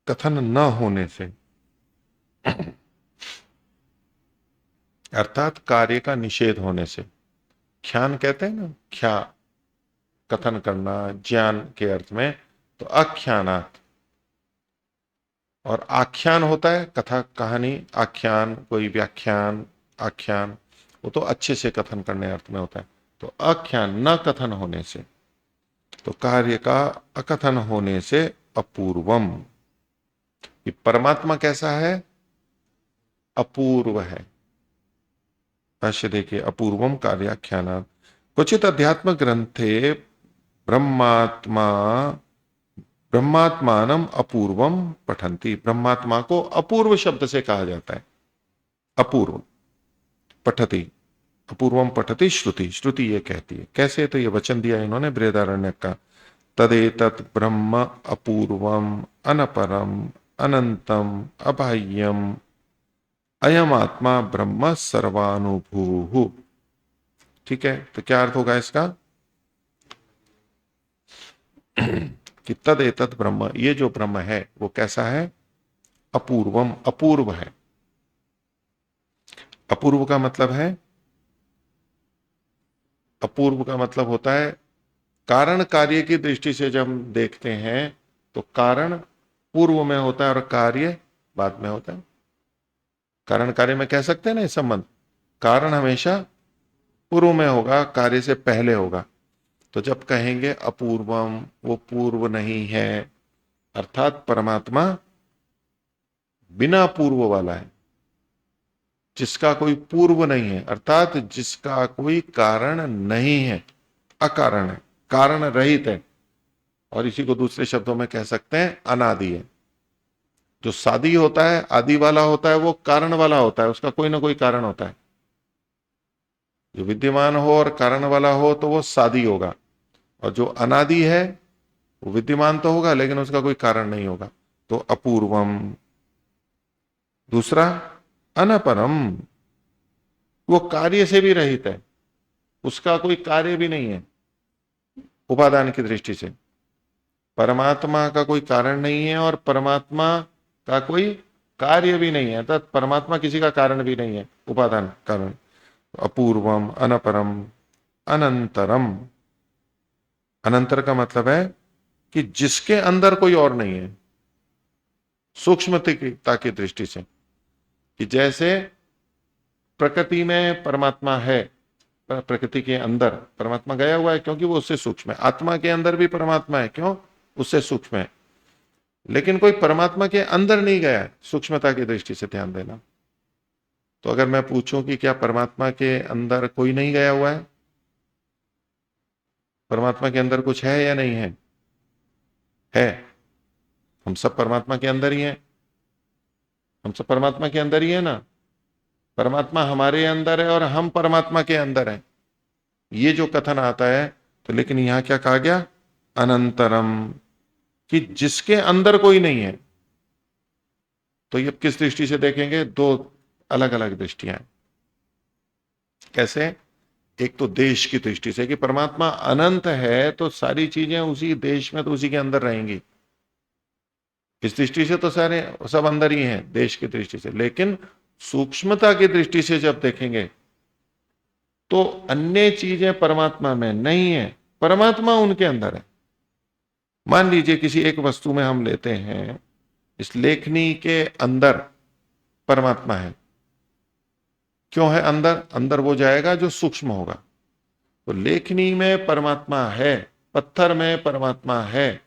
कथन न होने से, अर्थात कार्य का निषेध होने से। ख्यान कहते हैं ना, ख्या, कथन करना ज्ञान के अर्थ में, तो आख्यानात। और आख्यान होता है कथा कहानी, आख्यान कोई व्याख्यान, आख्यान वो तो अच्छे से कथन करने अर्थ में होता है। तो आख्यान न कथन होने से, तो कार्य का अकथन होने से अपूर्वम। ये परमात्मा कैसा है? अपूर्व है। भाष्य देखिए, अपूर्वम कार्याख्यानात् क्वचित अध्यात्म ग्रंथे ब्रह्मात्मा ब्रह्मात्मानम अपूर्वम पठंती। ब्रह्मात्मा को अपूर्व शब्द से कहा जाता है। अपूर्व पठती, अपूर्वम पठती श्रुति, श्रुति ये कहती है। कैसे? तो ये वचन दिया इन्होंने बृहदारण्यक का, तदेतत् ब्रह्म अपूर्वम अनपरम अनंतम अबाह्यम अयम आत्मा ब्रह्म सर्वानुभू। ठीक है, तो क्या अर्थ होगा इसका? कि तदेतत् ब्रह्म, ये जो ब्रह्म है वो कैसा है? अपूर्वम, अपूर्व है। अपूर्व का मतलब है, अपूर्व का मतलब होता है कारण कार्य की दृष्टि से जब हम देखते हैं तो कारण पूर्व में होता है और कार्य बाद में होता है। कारण कार्य में कह सकते हैं ना, इस संबंध, कारण हमेशा पूर्व में होगा, कार्य से पहले होगा। तो जब कहेंगे अपूर्वम, वो पूर्व नहीं है, अर्थात परमात्मा बिना पूर्व वाला है, जिसका कोई पूर्व नहीं है, अर्थात जिसका कोई कारण नहीं है, अकारण है, कारण रहित है। और इसी को दूसरे शब्दों में कह सकते हैं अनादि है। जो सादी होता है, आदि वाला होता है, वो कारण वाला होता है, उसका कोई ना कोई कारण होता है। जो विद्यमान हो और कारण वाला हो तो वो सादी होगा, और जो अनादि है वो विद्यमान तो होगा लेकिन उसका कोई कारण नहीं होगा, तो अपूर्वम। दूसरा अनपरम, वो कार्य से भी रहित है, उसका कोई कार्य भी नहीं है उपादान की दृष्टि से। परमात्मा का कोई कारण नहीं है और परमात्मा का कोई कार्य भी नहीं है, अर्थात परमात्मा किसी का कारण भी नहीं है, उपादान कारण। अपूर्वम अनपरम अनंतरम, अनंतर का मतलब है कि जिसके अंदर कोई और नहीं है, सूक्ष्मता की दृष्टि से। कि जैसे प्रकृति में परमात्मा है, प्रकृति के अंदर परमात्मा गया हुआ है क्योंकि वो उससे सूक्ष्म है। आत्मा के अंदर भी परमात्मा है, क्यों? उससे सूक्ष्म है। लेकिन कोई परमात्मा के अंदर नहीं गया है, सूक्ष्मता की दृष्टि से ध्यान देना। तो अगर मैं पूछूं कि क्या परमात्मा के अंदर कोई नहीं गया हुआ है? परमात्मा के अंदर कुछ है या नहीं है? है। हम सब परमात्मा के अंदर ही हैं, हम सब परमात्मा के अंदर ही है ना। परमात्मा हमारे अंदर है और हम परमात्मा के अंदर हैं, ये जो कथन आता है। तो लेकिन यहां क्या कहा गया? अनंतरम, कि जिसके अंदर कोई नहीं है। तो ये किस दृष्टि से देखेंगे? दो अलग अलग दृष्टियां हैं। कैसे? एक तो देश की दृष्टि से कि परमात्मा अनंत है तो सारी चीजें उसी देश में, तो उसी के अंदर रहेंगी। इस दृष्टि से तो सारे सब अंदर ही हैं देश की दृष्टि से। लेकिन सूक्ष्मता की दृष्टि से जब देखेंगे तो अन्य चीजें परमात्मा में नहीं है, परमात्मा उनके अंदर है। मान लीजिए किसी एक वस्तु में हम लेते हैं, इस लेखनी के अंदर परमात्मा है। क्यों है अंदर? अंदर वो जाएगा जो सूक्ष्म होगा। तो लेखनी में परमात्मा है, पत्थर में परमात्मा है।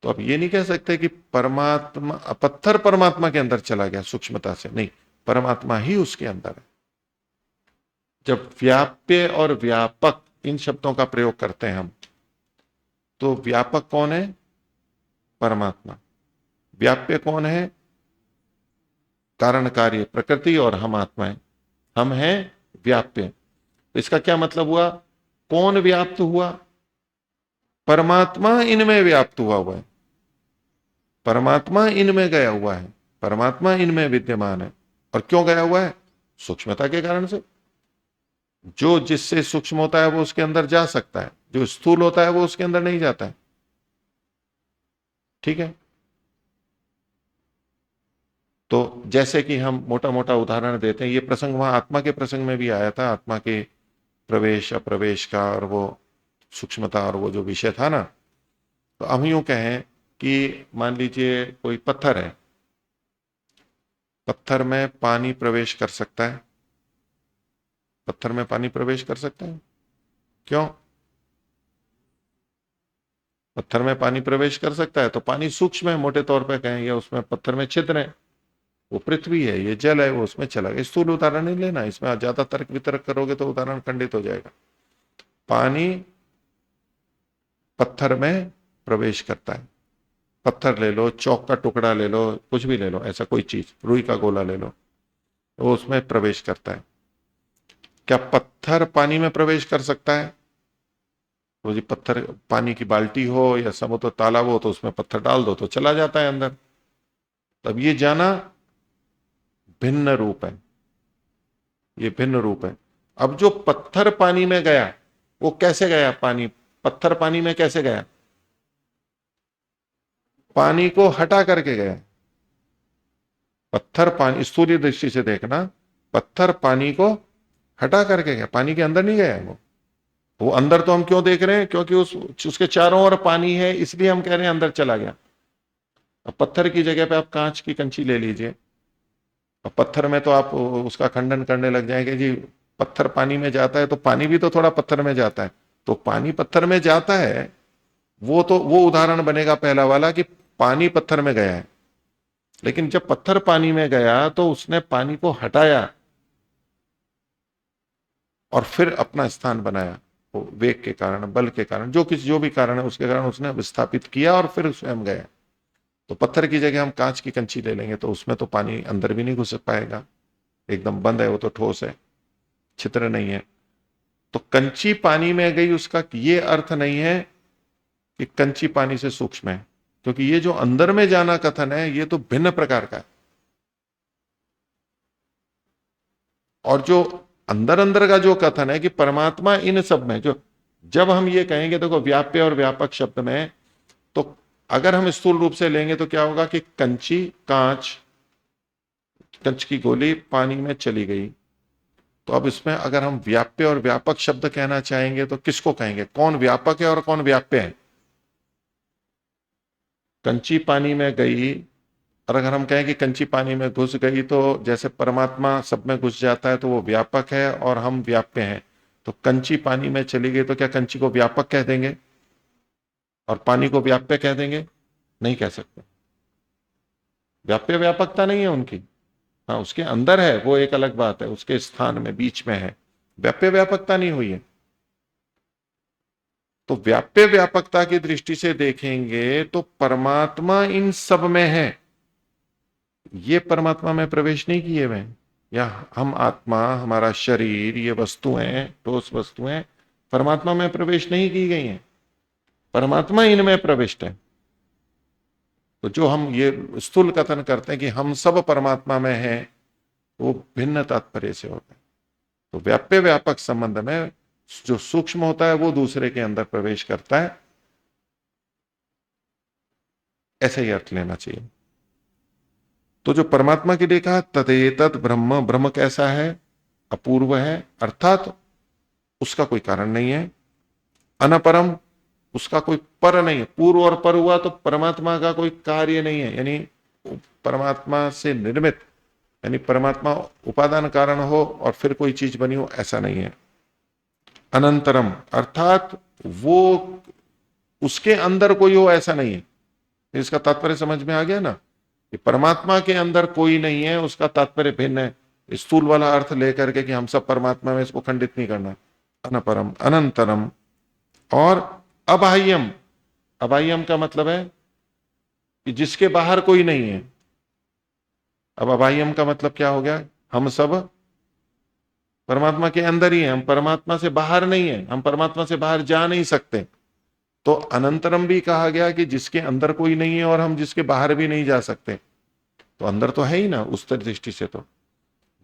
तो अब ये नहीं कह सकते कि परमात्मा, पत्थर परमात्मा के अंदर चला गया सूक्ष्मता से, नहीं, परमात्मा ही उसके अंदर है। जब व्याप्य और व्यापक इन शब्दों का प्रयोग करते हैं हम, तो व्यापक कौन है? परमात्मा। व्याप्य कौन है? कारण कार्य प्रकृति, और हम आत्मा है, हम हैं व्याप्य। तो इसका क्या मतलब हुआ? कौन व्याप्त हुआ? परमात्मा इनमें व्याप्त हुआ है, परमात्मा इनमें गया हुआ है, परमात्मा इनमें विद्यमान है। और क्यों गया हुआ है? सूक्ष्मता के कारण से। जो जिससे सूक्ष्म होता है वो उसके अंदर जा सकता है, जो स्थूल होता है वो उसके अंदर नहीं जाता है। ठीक है। तो जैसे कि हम मोटा मोटा उदाहरण देते हैं, ये प्रसंग वहां आत्मा के प्रसंग में भी आया था, आत्मा के प्रवेश अप्रवेश का, और वो सूक्ष्मता और वो जो विषय था ना, तो हम यूं कहें कि मान लीजिए कोई पत्थर है, पत्थर में पानी प्रवेश कर सकता है, पत्थर में पानी प्रवेश कर सकता है, क्यों? पत्थर में पानी प्रवेश कर सकता है तो पानी सूक्ष्म है, मोटे तौर पे कहें, या उसमें पत्थर में छिद्र है, वो पृथ्वी है, ये जल है, वो उसमें चला गया। स्थूल उदाहरण नहीं लेना, इसमें ज्यादा तर्क वितर्क करोगे तो उदाहरण खंडित हो जाएगा। पानी पत्थर में प्रवेश करता है, पत्थर ले लो, चौक का टुकड़ा ले लो, कुछ भी ले लो, ऐसा कोई चीज, रुई का गोला ले लो, वो उसमें प्रवेश करता है। क्या पत्थर पानी में प्रवेश कर सकता है? तो जी पत्थर, पानी की बाल्टी हो या समुद्र तालाब हो तो उसमें पत्थर डाल दो तो चला जाता है अंदर। तब ये जाना भिन्न रूप है, ये भिन्न रूप है। अब जो पत्थर पानी में गया वो कैसे गया? पानी, पत्थर पानी में कैसे गया? पानी को हटा करके गया। पत्थर पानी, स्थूल दृष्टि से देखना, पत्थर पानी को हटा करके गया, पानी के अंदर नहीं गया वो अंदर तो हम क्यों देख रहे हैं? क्योंकि उसके चारों ओर पानी है, इसलिए हम कह रहे हैं अंदर चला गया। अब पत्थर की जगह पे आप कांच की कंची ले लीजिए, अब पत्थर में तो आप उसका खंडन करने लग जाएंगे जी, पत्थर पानी में जाता है तो पानी भी तो थोड़ा पत्थर में जाता है, तो पानी पत्थर में जाता है, वो उदाहरण बनेगा पहला वाला कि पानी पत्थर में गया है। लेकिन जब पत्थर पानी में गया तो उसने पानी को हटाया और फिर अपना स्थान बनाया, वो वेग के कारण, बल के कारण, जो भी कारण है उसके कारण उसने विस्थापित किया और फिर स्वयं गया। तो पत्थर की जगह हम कांच की कंची ले लेंगे तो उसमें तो पानी अंदर भी नहीं घुस पाएगा, एकदम बंद है, वो तो ठोस है, छिद्र नहीं है। तो कंची पानी में गई, उसका ये अर्थ नहीं है कि कंची पानी से सूक्ष्म है, क्योंकि ये जो अंदर में जाना कथन है ये तो भिन्न प्रकार का है। और जो अंदर अंदर का जो कथन है कि परमात्मा इन सब में, जो जब हम ये कहेंगे, देखो व्याप्य और व्यापक शब्द में, तो अगर हम स्थूल रूप से लेंगे तो क्या होगा कि कंची, कंच की गोली पानी में चली गई, तो अब इसमें अगर हम व्याप्य और व्यापक शब्द कहना चाहेंगे तो किसको कहेंगे? कौन व्यापक है और कौन व्याप्य है? कंची पानी में गई, और अगर हम कहें कि कंची पानी में घुस गई तो जैसे परमात्मा सब में घुस जाता है तो वो व्यापक है और हम व्याप्य हैं। तो कंची पानी में चली गई तो क्या कंची को व्यापक कह देंगे और पानी को व्याप्य कह देंगे? नहीं कह सकते। व्याप्य व्यापकता नहीं है उनकी, हाँ उसके अंदर है, वो एक अलग बात है, उसके स्थान में बीच में है, व्याप्य व्यापकता नहीं हुई है। तो व्याप्य व्यापकता की दृष्टि से देखेंगे तो परमात्मा इन सब में है, ये परमात्मा में प्रवेश नहीं किए हुए, या हम आत्मा, हमारा शरीर, ये वस्तुएं, ठोस वस्तुएं परमात्मा में प्रवेश नहीं की गई हैं, परमात्मा इनमें प्रविष्ट है। तो जो हम ये स्थूल कथन करते हैं कि हम सब परमात्मा में हैं, वो भिन्न तात्पर्य से होता है। तो व्याप्य व्यापक संबंध में जो सूक्ष्म होता है वो दूसरे के अंदर प्रवेश करता है, ऐसा ही अर्थ लेना चाहिए। तो जो परमात्मा के लिए कहा तदेतत ब्रह्म, ब्रह्म कैसा है? अपूर्व है, अर्थात उसका कोई कारण नहीं है। अनपरम, उसका कोई पर नहीं है। पूर्व और पर हुआ तो परमात्मा का कोई कार्य नहीं है, यानी परमात्मा से निर्मित, यानी परमात्मा उपादान कारण हो और फिर कोई चीज बनी हो, ऐसा नहीं है। अनंतरम, अर्थात वो उसके अंदर कोई हो ऐसा नहीं है। इसका तात्पर्य समझ में आ गया ना कि परमात्मा के अंदर कोई नहीं है, उसका तात्पर्य भिन्न है। स्थूल वाला अर्थ लेकर के कि हम सब परमात्मा में, इसको खंडित नहीं करना। अनपरम, अनंतरम और अबाह्यम। अबाह्यम का मतलब है कि जिसके बाहर कोई नहीं है। अब अबाह्यम का मतलब क्या हो गया? हम सब परमात्मा के अंदर ही हैं, हम परमात्मा से बाहर नहीं है, हम परमात्मा से बाहर जा नहीं सकते। तो अनंतरम भी कहा गया कि जिसके अंदर कोई नहीं है और हम जिसके बाहर भी नहीं जा सकते, तो अंदर तो है ही ना उस दृष्टि से। तो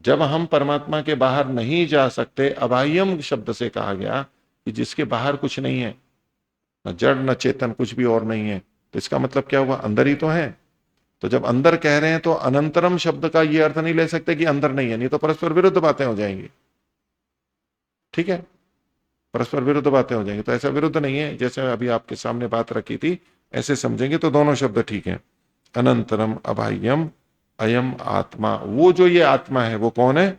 जब हम परमात्मा के बाहर नहीं जा सकते, अबाह्यम शब्द से कहा गया कि जिसके बाहर कुछ नहीं है, न जड़ न चेतन, कुछ भी और नहीं है। तो इसका मतलब क्या हुआ? अंदर ही तो है। तो जब अंदर कह रहे हैं तो अनंतरम शब्द का यह अर्थ नहीं ले सकते कि अंदर नहीं है, नहीं तो परस्पर विरुद्ध बातें हो जाएंगी। ठीक है, परस्पर विरुद्ध बातें हो जाएंगी। तो ऐसा विरुद्ध नहीं है, जैसे अभी आपके सामने बात रखी थी ऐसे समझेंगे तो दोनों शब्द ठीक है। अनंतरम अबाह्यम अयम आत्मा, वो जो ये आत्मा है वो कौन है?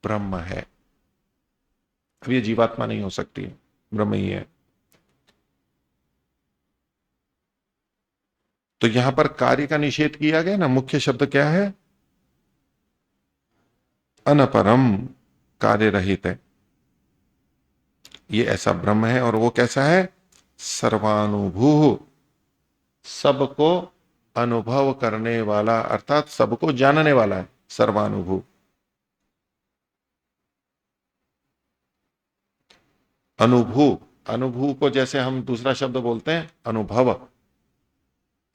ब्रह्म है। अब ये जीवात्मा नहीं हो सकती है, ब्रह्म ही है। तो यहां पर कार्य का निषेध किया गया ना, मुख्य शब्द क्या है? अनपरम, कार्य रहित है। ये ऐसा ब्रह्म है और वो कैसा है? सर्वानुभू, सबको अनुभव करने वाला, अर्थात सबको जानने वाला है। सर्वानुभू, अनुभू, अनुभू को जैसे हम दूसरा शब्द बोलते हैं अनुभव,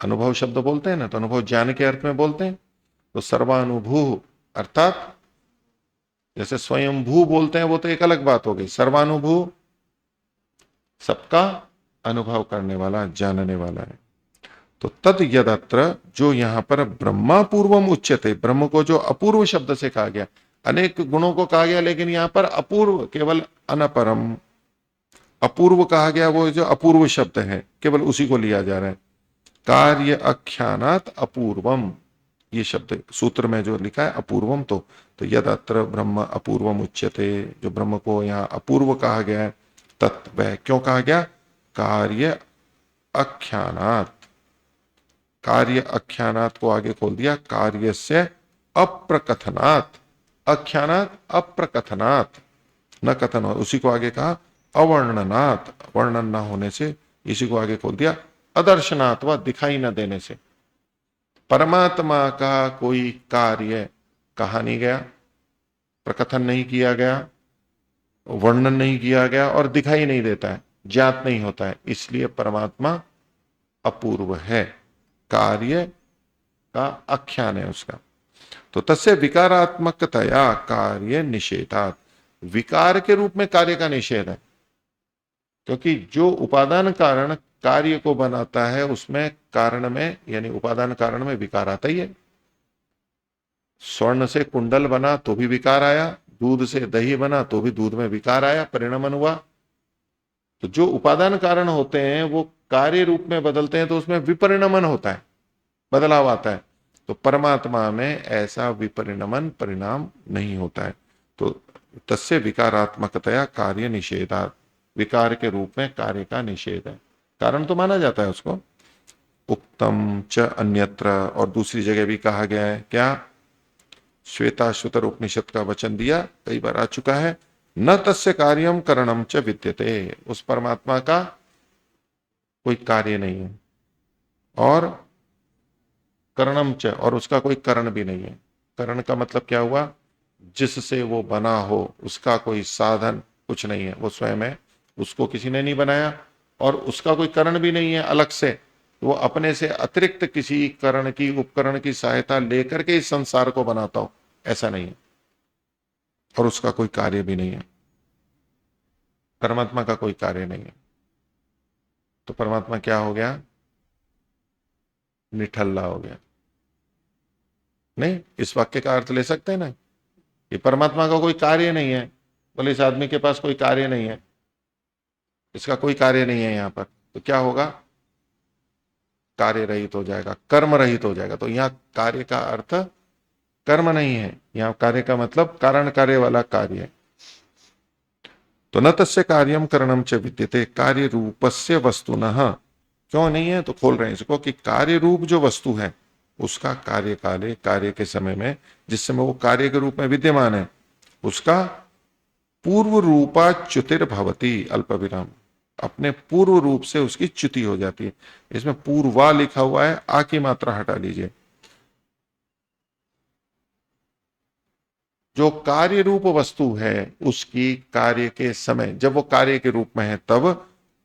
अनुभव शब्द बोलते हैं ना, तो अनुभव ज्ञान के अर्थ में बोलते हैं। तो सर्वानुभू अर्थात जैसे स्वयंभू बोलते हैं, वो तो एक अलग बात हो गई। सर्वानुभू सबका अनुभव करने वाला, जानने वाला है। तो तद यदत्र, जो यहां पर ब्रह्मा पूर्वम उच्यते, ब्रह्म को जो अपूर्व शब्द से कहा गया, अनेक गुणों को कहा गया लेकिन यहां पर अपूर्व, केवल अनपरम अपूर्व कहा गया, वो जो अपूर्व शब्द है केवल उसी को लिया जा रहा है। कार्य आख्यानात अपूर्वम, ये शब्द सूत्र में जो लिखा है अपूर्वम, तो यदत्र ब्रह्म अपूर्वम उच्यते, जो ब्रह्म को यहाँ अपूर्व कहा गया है, तत्व क्यों कहा गया? कार्य आख्यानात, कार्य आख्यानात को आगे खोल दिया, कार्य से अप्रकथनात्, आख्यानात अप्रकथनात्, न कथन हो, उसी को आगे कहा अवर्णनात्, वर्णन न होने से, इसी को आगे खोल दिया अदर्शनात्, व दिखाई न देने से। परमात्मा का कोई कार्य कहा नहीं गया, प्रकथन नहीं किया गया, वर्णन नहीं किया गया और दिखाई नहीं देता है, ज्ञात नहीं होता है, इसलिए परमात्मा अपूर्व है। कार्य का आख्यान है उसका। तो तस्य विकारात्मकतया कार्य निषेधात्, विकार के रूप में कार्य का निषेध है, क्योंकि जो उपादान कारण कार्य को बनाता है उसमें कारण में, यानी उपादान कारण में विकार आता ही है। स्वर्ण से कुंडल बना तो भी विकार आया, दूध से दही बना तो भी दूध में विकार आया, परिणमन हुआ। तो जो उपादान कारण होते हैं वो कार्य रूप में बदलते हैं तो उसमें विपरिणमन होता है, बदलाव आता है। तो परमात्मा में ऐसा विपरिणमन परिणाम नहीं होता है। तो तस्य विकारात्मकतया कार्य निषेधात्, विकार के रूप में कार्य का निषेध है, कारण तो माना जाता है उसको। उक्तम च अन्यत्र, और दूसरी जगह भी कहा गया है, क्या? श्वेताश्वतर उपनिषद का वचन दिया, कई बार आ चुका है, न तस्य कार्यम करणम च विद्यते, उस परमात्मा का कोई कार्य नहीं है, और करणम च, और उसका कोई करण भी नहीं है। करण का मतलब क्या हुआ? जिससे वो बना हो, उसका कोई साधन कुछ नहीं है, वो स्वयं है, उसको किसी ने नहीं बनाया, और उसका कोई करण भी नहीं है अलग से, वो अपने से अतिरिक्त किसी करण की, उपकरण की सहायता लेकर के इस संसार को बनाता हो, ऐसा नहीं है। और उसका कोई कार्य भी नहीं है, परमात्मा का कोई कार्य नहीं है। तो परमात्मा क्या हो गया? निठल्ला हो गया। नहीं, इस वाक्य का अर्थ ले सकते हैं ना, ये परमात्मा का कोई कार्य नहीं है, बोले इस आदमी के पास कोई कार्य नहीं है, इसका कोई कार्य नहीं है यहां पर, तो क्या होगा? कार्य रहित हो जाएगा, कर्म रहित हो जाएगा। तो यहां कार्य का अर्थ कर्म नहीं है, यहां कार्य का मतलब कारण कार्य वाला कार्य है। तो न तस्य कार्यम करणम च विद्यते, कार्य रूपस्य वस्तुनः, क्यों नहीं है? तो खोल रहे हैं इसको कि कार्य रूप जो वस्तु है उसका कार्य काले, कार्य के समय में, जिस समय वो कार्य के रूप में विद्यमान है, उसका पूर्व रूपा च्युतिर भवती, अल्प विराम, अपने पूर्व रूप से उसकी च्युति हो जाती है। इसमें पूर्वा लिखा हुआ है, आ की मात्रा हटा लीजिए। जो कार्य रूप वस्तु है उसकी कार्य के समय, जब वो कार्य के रूप में है तब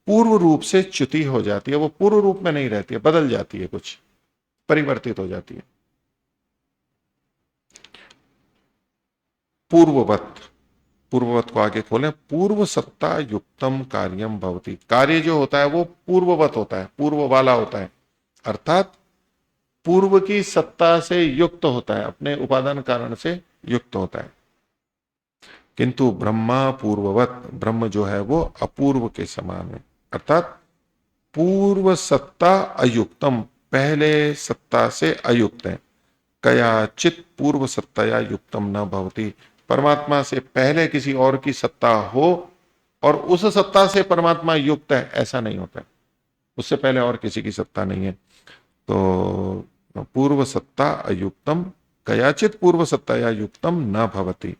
पूर्व रूप से च्युति हो जाती है, वो पूर्व रूप में नहीं रहती है, बदल जाती है, कुछ परिवर्तित हो जाती है। पूर्ववत, पूर्ववत को आगे खोलें, पूर्व सत्ता युक्तम कार्यम भवति, कार्य जो होता है वो पूर्ववत होता है, पूर्व वाला होता है, अर्थात पूर्व की सत्ता से युक्त होता है, अपने उपादान कारण से युक्त होता है। किंतु ब्रह्मा पूर्ववत, ब्रह्म जो है वो अपूर्व के समान है, अर्थात पूर्व सत्ता अयुक्तम, पहले सत्ता से अयुक्त है। कयाचित पूर्व सत्ताया युक्तम न भवति, परमात्मा से पहले किसी और की सत्ता हो और उस सत्ता से परमात्मा युक्त है, ऐसा नहीं होता है। उससे पहले और किसी की सत्ता नहीं है। तो पूर्व सत्ता अयुक्तम, कयाचित पूर्व सत्ताया युक्तम न भवति,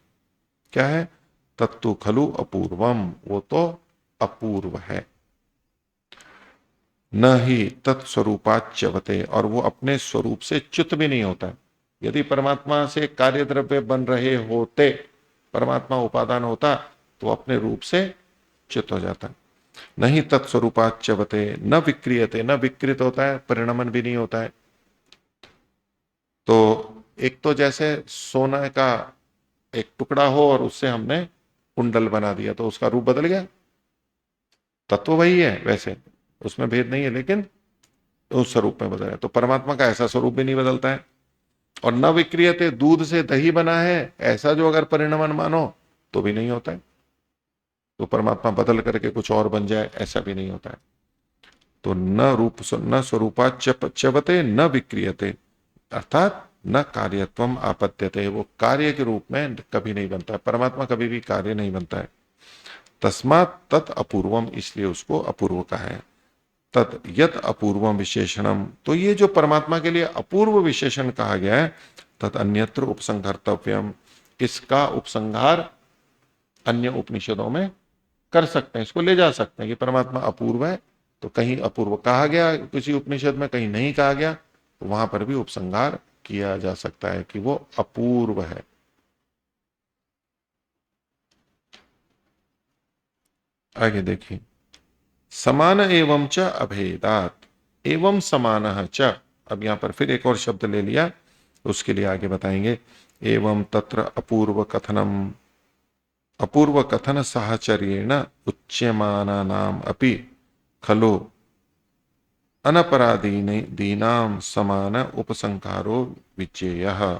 क्या है? तत्तु खलु अपूर्वम, वो तो अपूर्व है। न ही तत्स्वरूपाच्यवते, और वो अपने स्वरूप से च्युत भी नहीं होता है। यदि परमात्मा से कार्य द्रव्य बन रहे होते, परमात्मा उपादान होता, तो अपने रूप से च्युत हो जाता। नहीं तत्स्वरूपाच्यवते न विक्रियते, न विकृत होता है, परिणमन भी नहीं होता है। तो एक तो जैसे सोना का एक टुकड़ा हो और उससे हमने कुंडल बना दिया तो उसका रूप बदल गया, तत्व वही है, वैसे उसमें भेद नहीं है, लेकिन उस स्वरूप में बदल है। तो परमात्मा का ऐसा स्वरूप भी नहीं बदलता है। और न विक्रियते, दूध से दही बना है, ऐसा जो अगर परिणमन मानो तो भी नहीं होता है। तो परमात्मा बदल करके कुछ और बन जाए, ऐसा भी नहीं होता है। तो न स्वरूपाच्यवते न विक्रियते, अर्थात न कार्यत्वम आपत्त्यते, वो कार्य के रूप में कभी नहीं बनता है। परमात्मा कभी भी कार्य नहीं बनता है। तस्मात् तत् अपूर्वम, इसलिए उसको अपूर्व कहा है। तत् यत अपूर्वम विशेषणम, तो ये जो परमात्मा के लिए अपूर्व विशेषण कहा गया है, तत् अन्यत्र उपसंहर्तव्यम, इसका उपसंहार अन्य उपनिषदों में कर सकते हैं, इसको ले जा सकते हैं कि परमात्मा अपूर्व है। तो कहीं अपूर्व कहा गया किसी उपनिषद में, कहीं नहीं कहा गया, तो वहां पर भी उपसंहार किया जा सकता है कि वो अपूर्व है। आगे देखिए, समान एवं च अभेदात, एवं समान च, अब यहां पर फिर एक और शब्द ले लिया, उसके लिए आगे बताएंगे। एवं तत्र अपूर्व कथनम, अपूर्व कथन साहचर्येण उच्यमाना नाम अपि खलु अनपराधीनाम समान उपसंहारो विचेयः।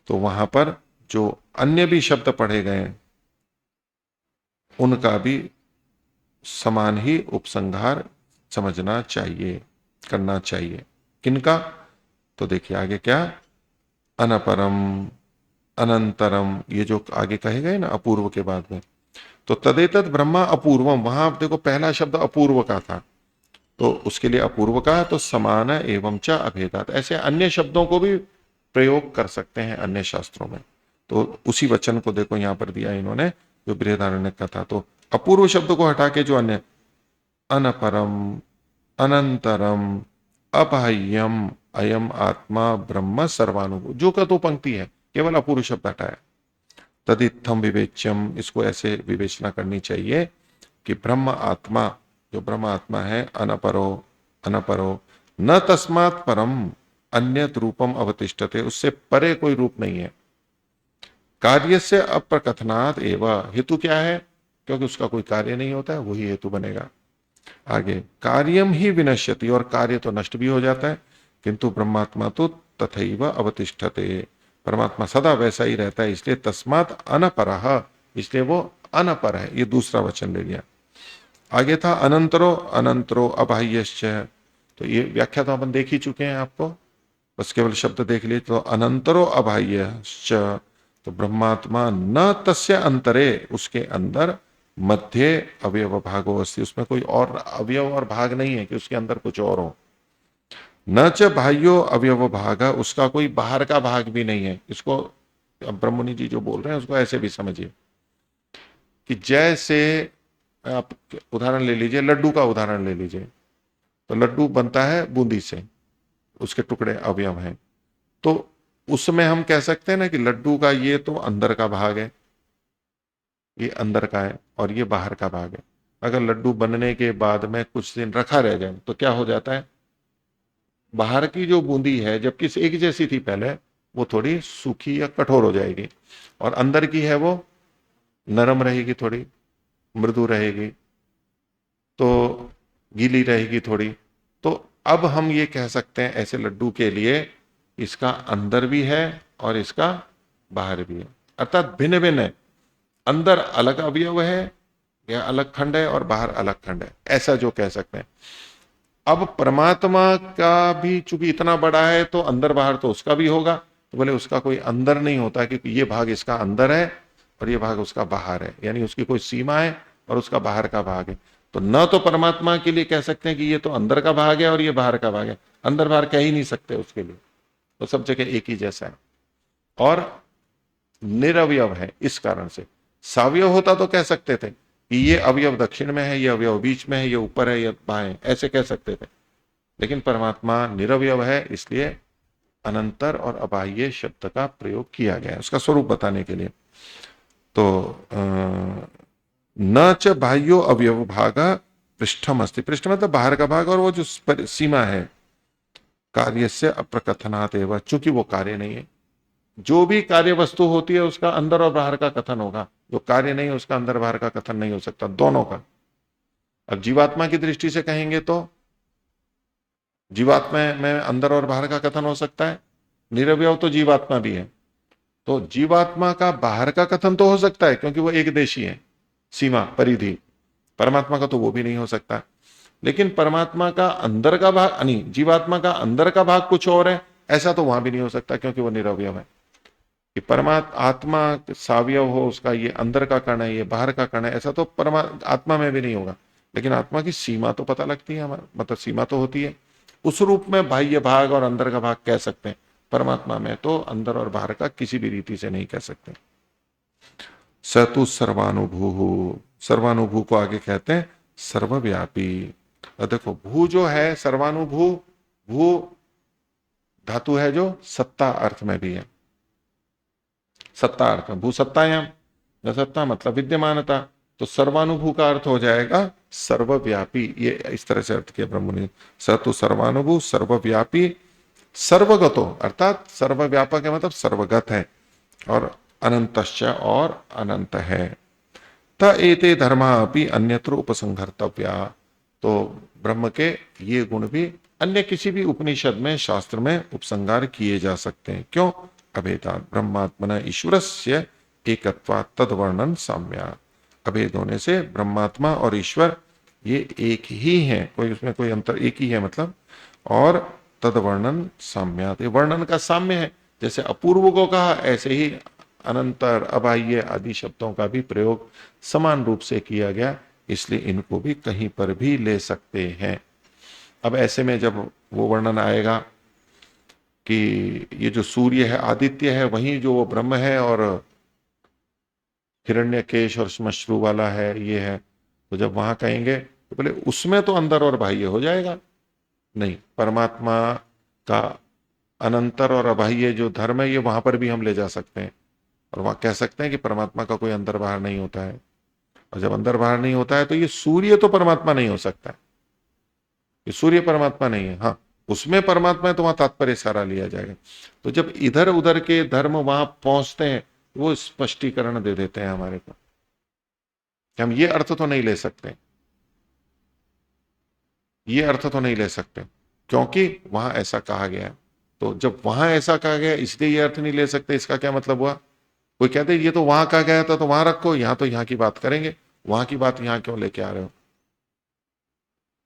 तो वहां पर जो अन्य भी शब्द पढ़े गए उनका भी समान ही उपसंहार समझना चाहिए, करना चाहिए। किनका? तो देखिए आगे क्या, अनपरम, अनंतरम, ये जो आगे कहे गए ना अपूर्व के बाद में, तो तदेतत ब्रह्मा अपूर्वम, वहां आप देखो पहला शब्द अपूर्व का था, तो उसके लिए अपूर्व का, तो समान एवं च अभेदात, ऐसे अन्य शब्दों को भी प्रयोग कर सकते हैं अन्य शास्त्रों में। तो उसी वचन को देखो यहां पर दिया इन्होंने जो बृहदारण्यक का था। तो अपूर्व शब्द को हटा के जो अन्य, अनपरम, अनंतरम, अबाह्यम, अयम आत्मा ब्रह्म सर्वानुभूत, जो का तो पंक्ति है, केवल अपूर्व शब्द हटाया। तदित्थम विवेच्यम, इसको ऐसे विवेचना करनी चाहिए कि ब्रह्म आत्मा, जो ब्रह्म आत्मा है, अनपरो, अनपरो न तस्मात् परम अन्यत रूपम अवतिष्ठते, उससे परे कोई रूप नहीं है। कार्य से अप्रकथनात् एवं, हेतु क्या है? क्योंकि उसका कोई कार्य नहीं होता है, वही हेतु बनेगा। आगे, कार्यम ही विनश्यति, और कार्य तो नष्ट भी हो जाता है, किंतु ब्रह्मात्मा तो तथैव अवतिष्ठते, परमात्मा सदा वैसा ही रहता है, इसलिए तस्मात् अनपरः, इसलिए वो अनपर है। ये दूसरा वचन ले लिया। आगे था अनंतरो, अनंतरो अबाह्यश्च, तो ये व्याख्या तो अपन देख ही चुके हैं आपको, बस केवल शब्द देख लिए। तो अनंतरो अबाह्यश्च, तो ब्रह्मात्मा न तस्य अंतरे, उसके अंदर मध्य अवयव भागो अस्ति, उसमें कोई और अवयव और भाग नहीं है कि उसके अंदर कुछ और हो। न च बाह्यो अवयव भाग, उसका कोई बाहर का भाग भी नहीं है। इसको ब्रह्ममुनि जी जो बोल रहे हैं उसको ऐसे भी समझिए कि जैसे आप उदाहरण ले लीजिए, लड्डू का उदाहरण ले लीजिए, तो लड्डू बनता है बूंदी से, उसके टुकड़े अवयव हैं, तो उसमें हम कह सकते हैं ना कि लड्डू का ये तो अंदर का भाग है, ये अंदर का है, और ये बाहर का भाग है। अगर लड्डू बनने के बाद में कुछ दिन रखा रह जाए तो क्या हो जाता है, बाहर की जो बूंदी है जबकि एक जैसी थी पहले, वो थोड़ी सूखी या कठोर हो जाएगी, और अंदर की है वो नरम रहेगी, थोड़ी मृदु रहेगी, तो गीली रहेगी थोड़ी। तो अब हम ये कह सकते हैं ऐसे लड्डू के लिए, इसका अंदर भी है और इसका बाहर भी है, अर्थात भिन्न भिन्न है, अंदर अलग अवयव है या अलग खंड है और बाहर अलग खंड है, ऐसा जो कह सकते हैं। अब परमात्मा का भी चूंकि इतना बड़ा है तो अंदर बाहर तो उसका भी होगा, तो बोले उसका कोई अंदर नहीं होता, क्योंकि ये भाग इसका अंदर है और ये भाग उसका बाहर है, यानी उसकी कोई सीमा है और उसका बाहर का भाग है। तो न तो परमात्मा के लिए कह सकते हैं कि ये तो अंदर का भाग है और ये बाहर का भाग है, अंदर बाहर कह ही नहीं सकते उसके लिए, तो सब जगह एक ही जैसा है और निरवयव है। इस कारण से सावयव होता तो कह सकते थे कि ये अवयव दक्षिण में है, ये अवयव बीच में है, ये ऊपर है, ये बाएं, ऐसे कह सकते थे। लेकिन परमात्मा निरवयव है, इसलिए अनंतर और अबाह्य शब्द का प्रयोग किया गया है उसका स्वरूप बताने के लिए। तो न च बाह्यो अवयव भाग पृष्ठम अस्ति, पृष्ठ मतलब बाहर का भाग, और वो जो सीमा है कार्य से अप्रकथनात एवं, चूंकि वो कार्य नहीं है। जो भी कार्य वस्तु होती है उसका अंदर और बाहर का कथन होगा, जो कार्य नहीं है उसका अंदर बाहर का कथन नहीं हो सकता, दोनों का। अब जीवात्मा की दृष्टि से कहेंगे तो जीवात्मा में अंदर और बाहर का कथन हो सकता है, निरवयव तो जीवात्मा भी है, तो जीवात्मा का बाहर का कथन तो हो सकता है क्योंकि वो एक देशी है, सीमा परिधि। परमात्मा का तो वो भी नहीं हो सकता। लेकिन परमात्मा का अंदर का भाग नहीं, जीवात्मा का अंदर का भाग कुछ और है, ऐसा तो वहां भी नहीं हो सकता क्योंकि वो निरवयव है। कि परमात्मा आत्मा सावयव हो, उसका ये अंदर का कण है, ये बाहर का कण है, ऐसा तो आत्मा में भी नहीं होगा। लेकिन आत्मा की सीमा तो पता लगती है हमारा, मतलब सीमा तो होती है, उस रूप में बाह्य भाग और अंदर का भाग कह सकते हैं। परमात्मा में तो अंदर और बाहर का किसी भी रीति से नहीं कह सकते। सतु सर्वानुभू, सर्वानुभू को आगे कहते हैं सर्वव्यापी। देखो भू जो है सर्वानुभू, भू धातु है जो सत्ता अर्थ में भी है, सत्ता अर्थ में भू सत्तायाम, सत्ता मतलब विद्यमानता, तो सर्वानुभू का अर्थ हो जाएगा सर्वव्यापी। ये इस तरह से अर्थ किया ब्रह्म ने, स तो सर्वानुभू सर्वव्यापी सर्वगतो, अर्थात सर्वव्यापक है मतलब सर्वगत है, और अनंतश्च और अनंत है। त एते धर्मा अपि अन्यत्र उपसंहर्तव्या, तो ब्रह्म के ये गुण भी अन्य किसी भी उपनिषद में शास्त्र में उपसंहार किए जा सकते हैं। क्यों? अभेदात ब्रह्मात्मना ईश्वरस्य एकत्वात् तद्वर्णन साम्यात्, अभेद होने से ब्रह्मात्मा और ईश्वर ये एक ही है, कोई उसमें कोई अंतर, एक ही है मतलब, और तद्वर्णन साम्यात्, ये वर्णन का साम्य है। जैसे अपूर्व को कहा ऐसे ही अनंतर अबाह्य आदि शब्दों का भी प्रयोग समान रूप से किया गया, इसलिए इनको भी कहीं पर भी ले सकते हैं। अब ऐसे में जब वो वर्णन आएगा कि ये जो सूर्य है आदित्य है, वहीं जो वो ब्रह्म है और हिरण्यकेश और श्मश्रु वाला है ये है, तो जब वहां कहेंगे तो बोले उसमें तो अंदर और बाह्य हो जाएगा। नहीं, परमात्मा का अनंतर और अबाह्य जो धर्म है ये वहां पर भी हम ले जा सकते हैं, और वहां कह सकते हैं कि परमात्मा का कोई अंदर बाहर नहीं होता है। और जब अंदर बाहर नहीं होता है तो ये सूर्य तो परमात्मा नहीं हो सकता है, ये सूर्य परमात्मा नहीं है। हाँ, उसमें परमात्मा है तो वहां तात्पर्य सारा लिया जाएगा। तो जब इधर उधर के धर्म वहां पहुंचते हैं वो स्पष्टीकरण दे देते हैं हमारे को, कि हम ये अर्थ तो नहीं ले सकते, ये अर्थ तो नहीं ले सकते क्योंकि वहां ऐसा कहा गया है। तो जब वहां ऐसा कहा गया इसलिए ये अर्थ नहीं ले सकते, इसका क्या मतलब हुआ? कोई कहते ये तो वहां कहा गया था तो वहां रखो, यहां तो यहां की बात करेंगे, वहां की बात यहां क्यों लेके आ रहे हो?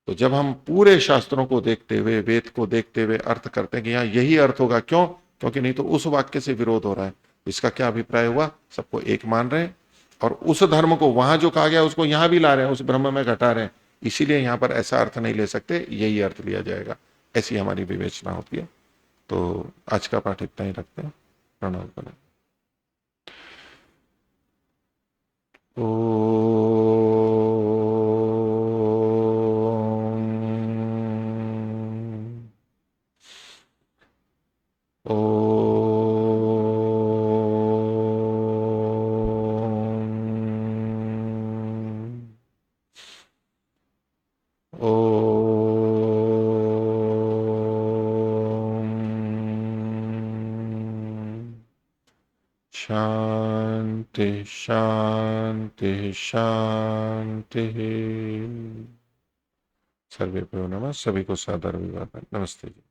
तो जब हम पूरे शास्त्रों को देखते हुए, वेद को देखते हुए अर्थ करते हैं कि यहाँ यही अर्थ होगा, क्यों? क्योंकि नहीं तो उस वाक्य से विरोध हो रहा है। इसका क्या अभिप्राय हुआ? सबको एक मान रहे हैं और उस धर्म को वहां जो कहा गया उसको यहां भी ला रहे हैं, उस ब्रह्म में घटा रहे हैं, इसीलिए यहां पर ऐसा अर्थ नहीं ले सकते, यही अर्थ लिया जाएगा। ऐसी हमारी विवेचना होती है। तो आज का पाठ इतना ही रखते हैं। प्रणव करें। शांति शांति शांति। सर्वे प्रियो नमः, सभी को सादर अभिवादन, नमस्ते जी।